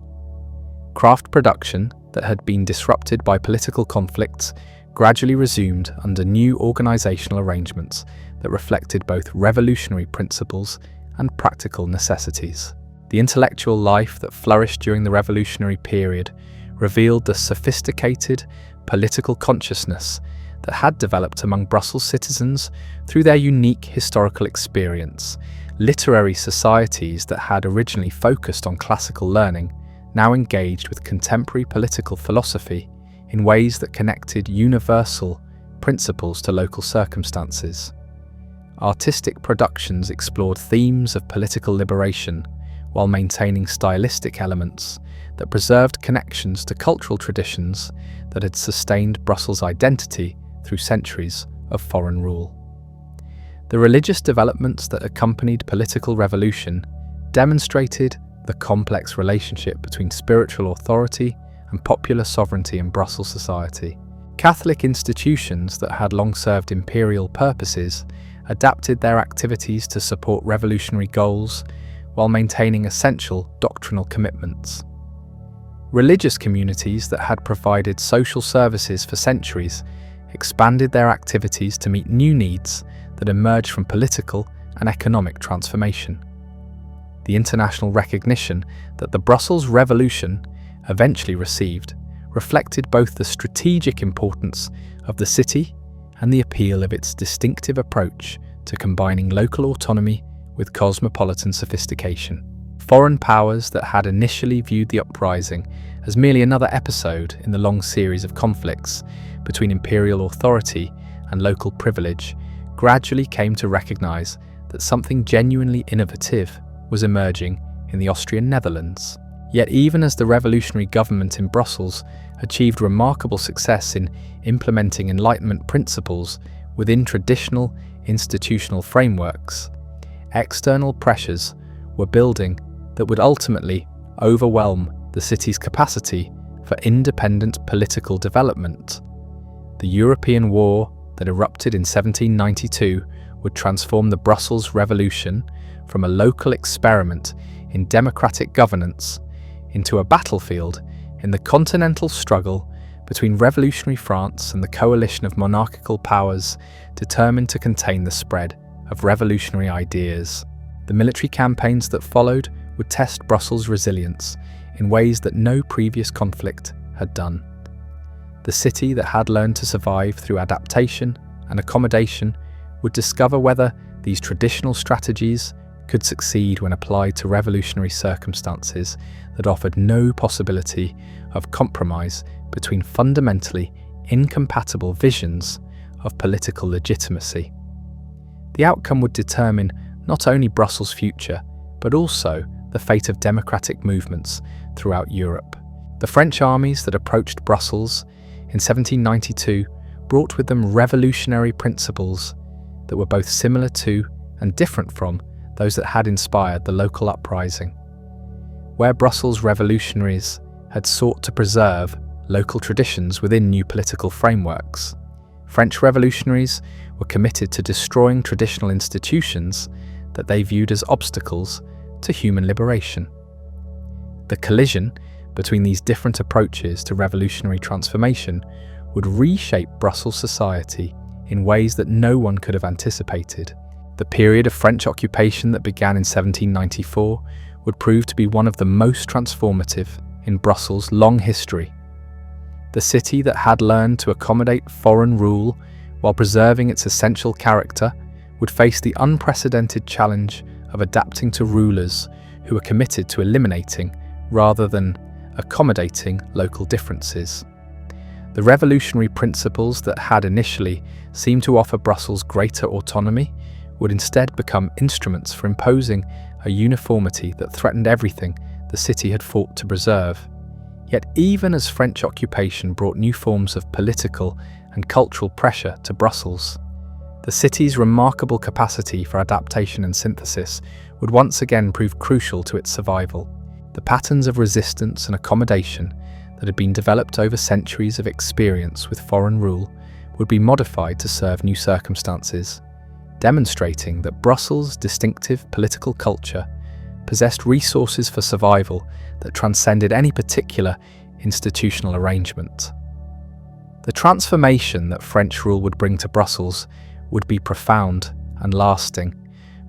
Speaker 1: Craft production that had been disrupted by political conflicts gradually resumed under new organizational arrangements that reflected both revolutionary principles and practical necessities. The intellectual life that flourished during the revolutionary period revealed the sophisticated political consciousness that had developed among Brussels citizens through their unique historical experience. Literary societies that had originally focused on classical learning now engaged with contemporary political philosophy in ways that connected universal principles to local circumstances. Artistic productions explored themes of political liberation while maintaining stylistic elements that preserved connections to cultural traditions that had sustained Brussels' identity through centuries of foreign rule. The religious developments that accompanied political revolution demonstrated the complex relationship between spiritual authority and popular sovereignty in Brussels society. Catholic institutions that had long served imperial purposes adapted their activities to support revolutionary goals while maintaining essential doctrinal commitments. Religious communities that had provided social services for centuries expanded their activities to meet new needs that emerged from political and economic transformation. The international recognition that the Brussels Revolution eventually received reflected both the strategic importance of the city and the appeal of its distinctive approach to combining local autonomy with cosmopolitan sophistication. Foreign powers that had initially viewed the uprising as merely another episode in the long series of conflicts between imperial authority and local privilege gradually came to recognize that something genuinely innovative was emerging in the Austrian Netherlands. Yet even as the revolutionary government in Brussels achieved remarkable success in implementing Enlightenment principles within traditional institutional frameworks, external pressures were building that would ultimately overwhelm the city's capacity for independent political development. The European War that erupted in 1792 would transform the Brussels Revolution from a local experiment in democratic governance into a battlefield in the continental struggle between revolutionary France and the coalition of monarchical powers determined to contain the spread of revolutionary ideas. The military campaigns that followed would test Brussels' resilience in ways that no previous conflict had done. The city that had learned to survive through adaptation and accommodation would discover whether these traditional strategies could succeed when applied to revolutionary circumstances that offered no possibility of compromise between fundamentally incompatible visions of political legitimacy. The outcome would determine not only Brussels' future, but also the fate of democratic movements throughout Europe. The French armies that approached Brussels in 1792 brought with them revolutionary principles that were both similar to and different from those that had inspired the local uprising. Where Brussels revolutionaries had sought to preserve local traditions within new political frameworks, French revolutionaries were committed to destroying traditional institutions that they viewed as obstacles to human liberation. The collision between these different approaches to revolutionary transformation would reshape Brussels society in ways that no one could have anticipated. The period of French occupation that began in 1794 would prove to be one of the most transformative in Brussels' long history. The city that had learned to accommodate foreign rule while preserving its essential character would face the unprecedented challenge of adapting to rulers who were committed to eliminating rather than accommodating local differences. The revolutionary principles that had initially seemed to offer Brussels greater autonomy would instead become instruments for imposing a uniformity that threatened everything the city had fought to preserve. Yet even as French occupation brought new forms of political and cultural pressure to Brussels, the city's remarkable capacity for adaptation and synthesis would once again prove crucial to its survival. The patterns of resistance and accommodation that had been developed over centuries of experience with foreign rule would be modified to serve new circumstances, demonstrating that Brussels' distinctive political culture possessed resources for survival that transcended any particular institutional arrangement. The transformation that French rule would bring to Brussels would be profound and lasting,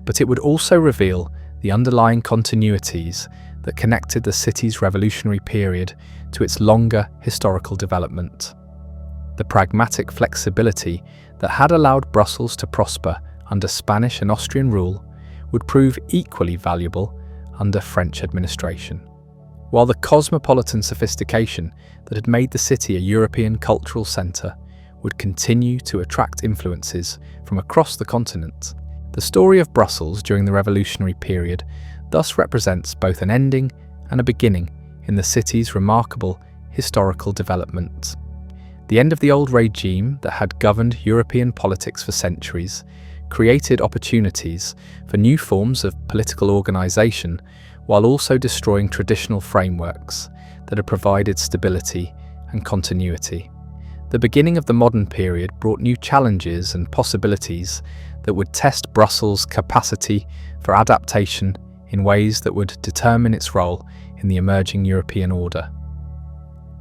Speaker 1: but it would also reveal the underlying continuities that connected the city's revolutionary period to its longer historical development. The pragmatic flexibility that had allowed Brussels to prosper under Spanish and Austrian rule would prove equally valuable under French administration. While the cosmopolitan sophistication that had made the city a European cultural centre would continue to attract influences from across the continent, the story of Brussels during the revolutionary period thus represents both an ending and a beginning in the city's remarkable historical development. The end of the old regime that had governed European politics for centuries created opportunities for new forms of political organisation, while also destroying traditional frameworks that had provided stability and continuity. The beginning of the modern period brought new challenges and possibilities that would test Brussels' capacity for adaptation in ways that would determine its role in the emerging European order.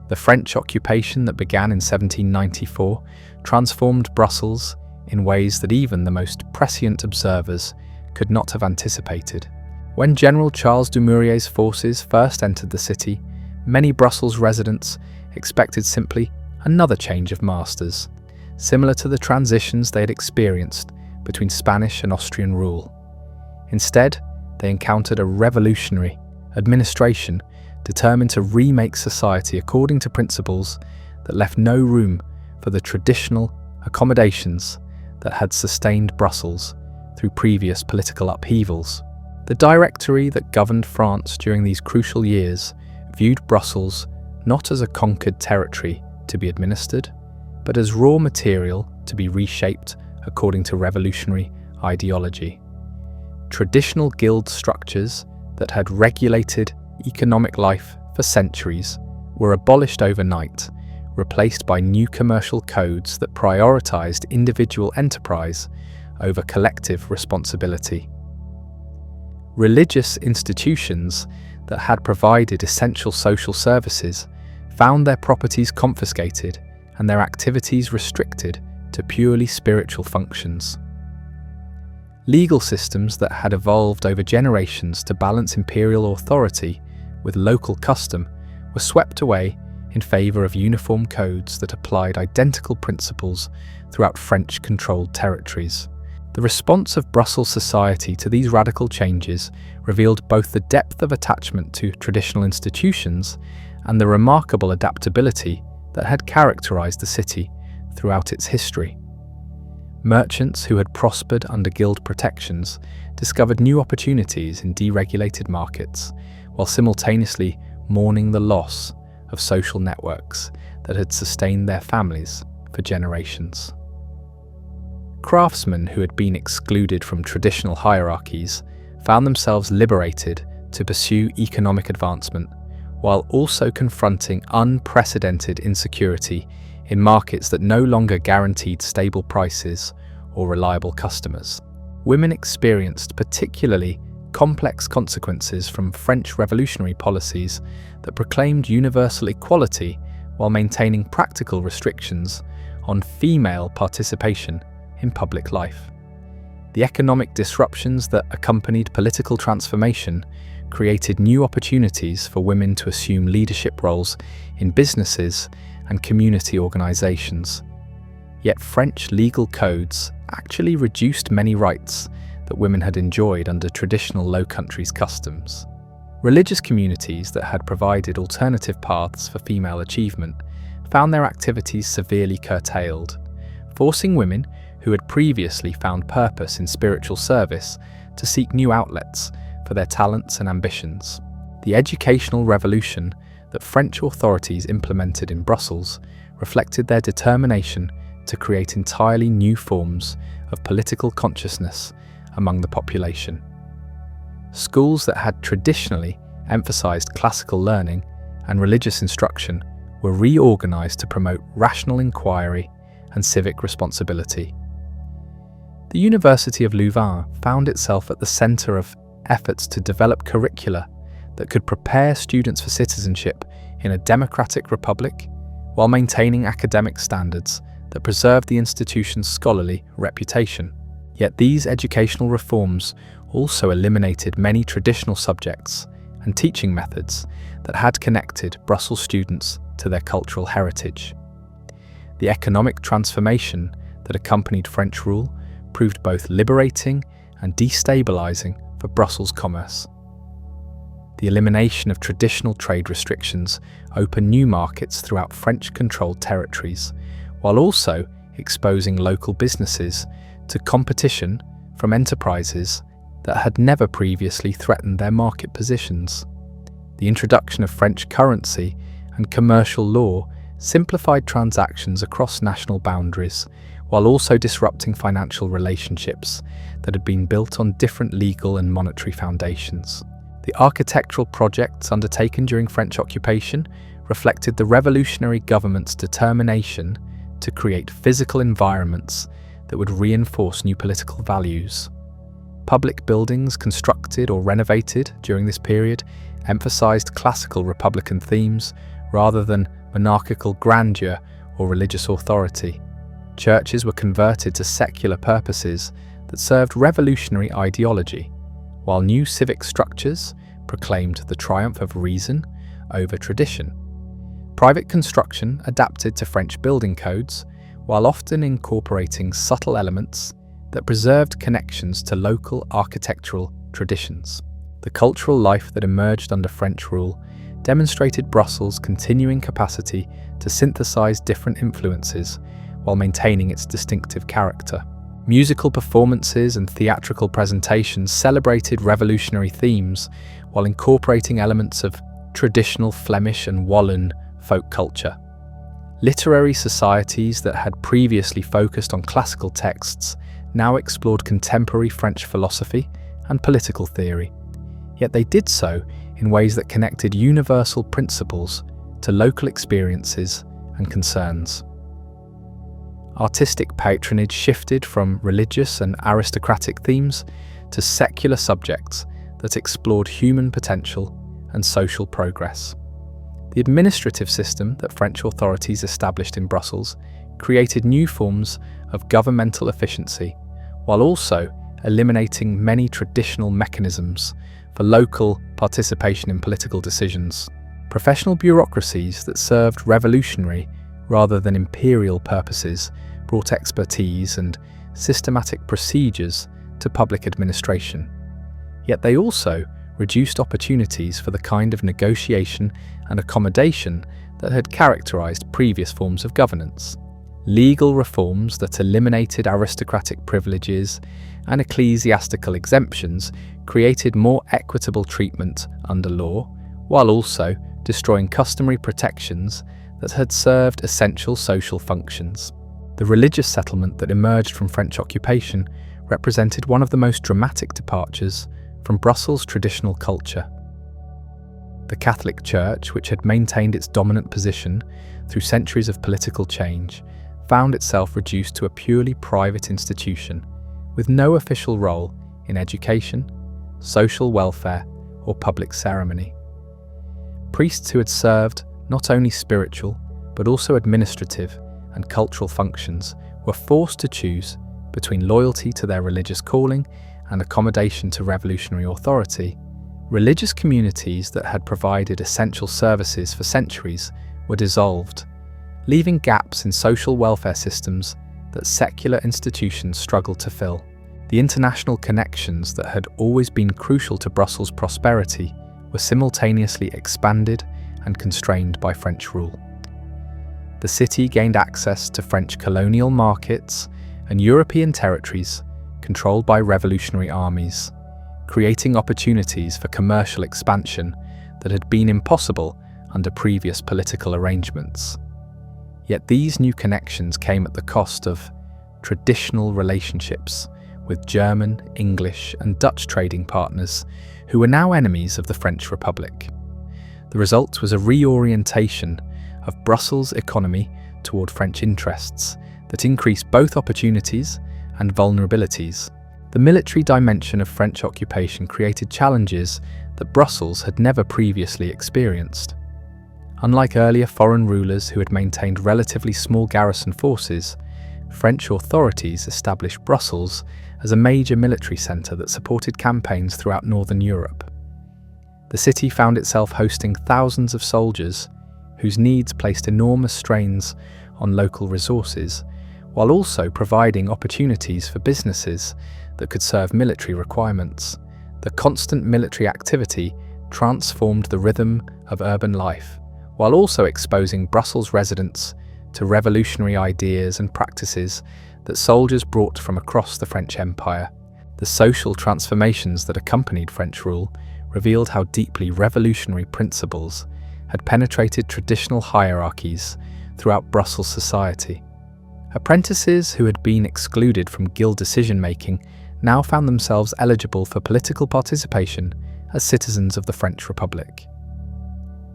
Speaker 1: The French occupation that began in 1794 transformed Brussels in ways that even the most prescient observers could not have anticipated. When General Charles Dumouriez's forces first entered the city, many Brussels residents expected simply another change of masters, similar to the transitions they had experienced between Spanish and Austrian rule. Instead, they encountered a revolutionary administration determined to remake society according to principles that left no room for the traditional accommodations that had sustained Brussels through previous political upheavals. The Directory that governed France during these crucial years viewed Brussels not as a conquered territory to be administered, but as raw material to be reshaped according to revolutionary ideology. Traditional guild structures that had regulated economic life for centuries were abolished overnight, replaced by new commercial codes that prioritized individual enterprise over collective responsibility. Religious institutions that had provided essential social services found their properties confiscated and their activities restricted to purely spiritual functions. Legal systems that had evolved over generations to balance imperial authority with local custom were swept away in favor of uniform codes that applied identical principles throughout French-controlled territories. The response of Brussels society to these radical changes revealed both the depth of attachment to traditional institutions and the remarkable adaptability that had characterized the city throughout its history. Merchants who had prospered under guild protections discovered new opportunities in deregulated markets, while simultaneously mourning the loss of social networks that had sustained their families for generations. Craftsmen who had been excluded from traditional hierarchies found themselves liberated to pursue economic advancement, while also confronting unprecedented insecurity in markets that no longer guaranteed stable prices or reliable customers. Women experienced particularly complex consequences from French revolutionary policies that proclaimed universal equality while maintaining practical restrictions on female participation in public life. The economic disruptions that accompanied political transformation created new opportunities for women to assume leadership roles in businesses and community organizations. Yet French legal codes actually reduced many rights that women had enjoyed under traditional Low Countries customs. Religious communities that had provided alternative paths for female achievement found their activities severely curtailed, forcing women who had previously found purpose in spiritual service to seek new outlets for their talents and ambitions. The educational revolution that French authorities implemented in Brussels reflected their determination to create entirely new forms of political consciousness among the population. Schools that had traditionally emphasized classical learning and religious instruction were reorganized to promote rational inquiry and civic responsibility. The University of Louvain found itself at the center of efforts to develop curricula that could prepare students for citizenship in a democratic republic while maintaining academic standards that preserved the institution's scholarly reputation. Yet these educational reforms also eliminated many traditional subjects and teaching methods that had connected Brussels students to their cultural heritage. The economic transformation that accompanied French rule proved both liberating and destabilizing for Brussels commerce. The elimination of traditional trade restrictions opened new markets throughout French-controlled territories, while also exposing local businesses to competition from enterprises that had never previously threatened their market positions. The introduction of French currency and commercial law simplified transactions across national boundaries, while also disrupting financial relationships that had been built on different legal and monetary foundations. The architectural projects undertaken during French occupation reflected the revolutionary government's determination to create physical environments that would reinforce new political values. Public buildings constructed or renovated during this period emphasized classical republican themes rather than monarchical grandeur or religious authority. Churches were converted to secular purposes that served revolutionary ideology, while new civic structures proclaimed the triumph of reason over tradition. Private construction adapted to French building codes, while often incorporating subtle elements that preserved connections to local architectural traditions. The cultural life that emerged under French rule demonstrated Brussels' continuing capacity to synthesize different influences while maintaining its distinctive character. Musical performances and theatrical presentations celebrated revolutionary themes while incorporating elements of traditional Flemish and Walloon folk culture. Literary societies that had previously focused on classical texts now explored contemporary French philosophy and political theory, yet they did so in ways that connected universal principles to local experiences and concerns. Artistic patronage shifted from religious and aristocratic themes to secular subjects that explored human potential and social progress. The administrative system that French authorities established in Brussels created new forms of governmental efficiency, while also eliminating many traditional mechanisms for local participation in political decisions. Professional bureaucracies that served revolutionary rather than imperial purposes brought expertise and systematic procedures to public administration. Yet they also reduced opportunities for the kind of negotiation and accommodation that had characterized previous forms of governance. Legal reforms that eliminated aristocratic privileges and ecclesiastical exemptions created more equitable treatment under law, while also destroying customary protections that had served essential social functions. The religious settlement that emerged from French occupation represented one of the most dramatic departures from Brussels' traditional culture. The Catholic Church, which had maintained its dominant position through centuries of political change, found itself reduced to a purely private institution, with no official role in education, social welfare, or public ceremony. Priests who had served not only spiritual, but also administrative and cultural functions were forced to choose between loyalty to their religious calling and accommodation to revolutionary authority. Religious communities that had provided essential services for centuries were dissolved, leaving gaps in social welfare systems that secular institutions struggled to fill. The international connections that had always been crucial to Brussels' prosperity were simultaneously expanded and constrained by French rule. The city gained access to French colonial markets and European territories controlled by revolutionary armies, creating opportunities for commercial expansion that had been impossible under previous political arrangements. Yet these new connections came at the cost of traditional relationships with German, English, and Dutch trading partners who were now enemies of the French Republic. The result was a reorientation of Brussels' economy toward French interests that increased both opportunities and vulnerabilities. The military dimension of French occupation created challenges that Brussels had never previously experienced. Unlike earlier foreign rulers who had maintained relatively small garrison forces, French authorities established Brussels as a major military centre that supported campaigns throughout northern Europe. The city found itself hosting thousands of soldiers whose needs placed enormous strains on local resources, while also providing opportunities for businesses that could serve military requirements. The constant military activity transformed the rhythm of urban life, while also exposing Brussels residents to revolutionary ideas and practices that soldiers brought from across the French Empire. The social transformations that accompanied French rule revealed how deeply revolutionary principles had penetrated traditional hierarchies throughout Brussels society. Apprentices who had been excluded from guild decision-making now found themselves eligible for political participation as citizens of the French Republic.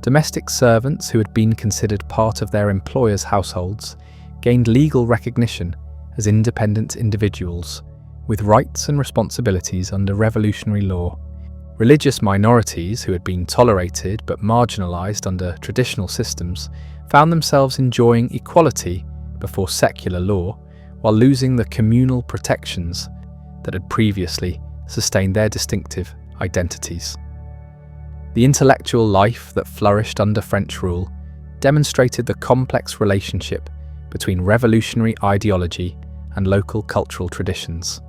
Speaker 1: Domestic servants who had been considered part of their employers' households gained legal recognition as independent individuals with rights and responsibilities under revolutionary law. Religious minorities who had been tolerated but marginalized under traditional systems found themselves enjoying equality before secular law while losing the communal protections that had previously sustained their distinctive identities. The intellectual life that flourished under French rule demonstrated the complex relationship between revolutionary ideology and local cultural traditions.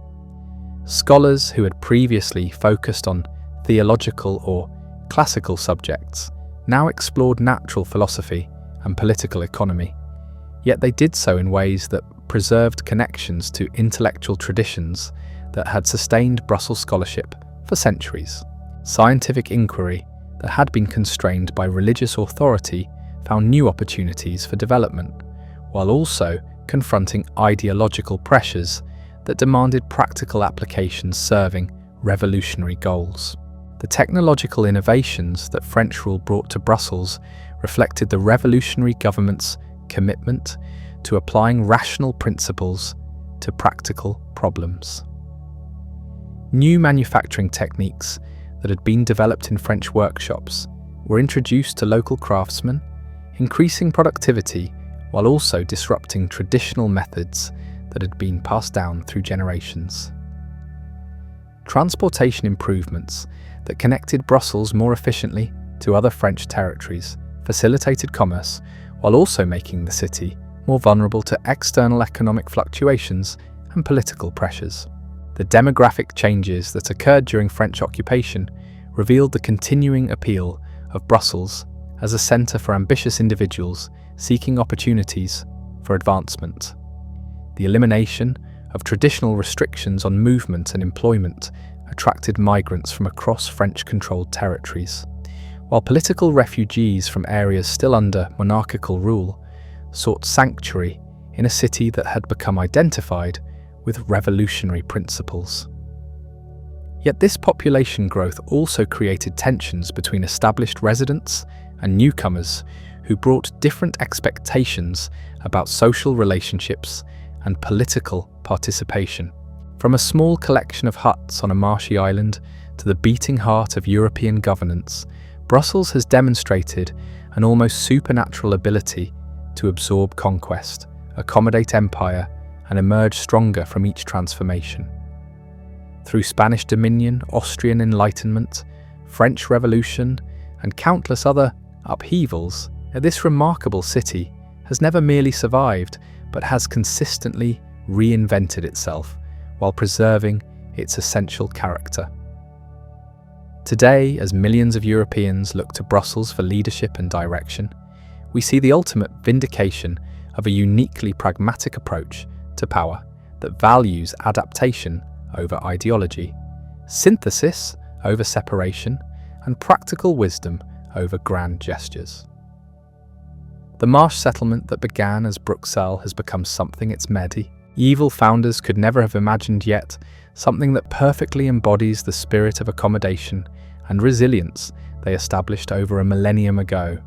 Speaker 1: Scholars who had previously focused on theological or classical subjects now explored natural philosophy and political economy, yet they did so in ways that preserved connections to intellectual traditions that had sustained Brussels scholarship for centuries. Scientific inquiry that had been constrained by religious authority found new opportunities for development, while also confronting ideological pressures that demanded practical applications serving revolutionary goals. The technological innovations that French rule brought to Brussels reflected the revolutionary government's commitment to applying rational principles to practical problems. New manufacturing techniques that had been developed in French workshops were introduced to local craftsmen, increasing productivity while also disrupting traditional methods that had been passed down through generations. Transportation improvements that connected Brussels more efficiently to other French territories facilitated commerce while also making the city more vulnerable to external economic fluctuations and political pressures. The demographic changes that occurred during French occupation revealed the continuing appeal of Brussels as a centre for ambitious individuals seeking opportunities for advancement. The elimination of traditional restrictions on movement and employment attracted migrants from across French-controlled territories, while political refugees from areas still under monarchical rule sought sanctuary in a city that had become identified with revolutionary principles. Yet this population growth also created tensions between established residents and newcomers who brought different expectations about social relationships and political participation. From a small collection of huts on a marshy island to the beating heart of European governance, Brussels has demonstrated an almost supernatural ability to absorb conquest, accommodate empire, and emerge stronger from each transformation. Through Spanish dominion, Austrian Enlightenment, French Revolution, and countless other upheavals, this remarkable city has never merely survived, but has consistently reinvented itself while preserving its essential character. Today, as millions of Europeans look to Brussels for leadership and direction, we see the ultimate vindication of a uniquely pragmatic approach to power that values adaptation over ideology, synthesis over separation, and practical wisdom over grand gestures. The marsh settlement that began as Bruxelles has become something its medieval founders could never have imagined yet, something that perfectly embodies the spirit of accommodation and resilience they established over a millennium ago.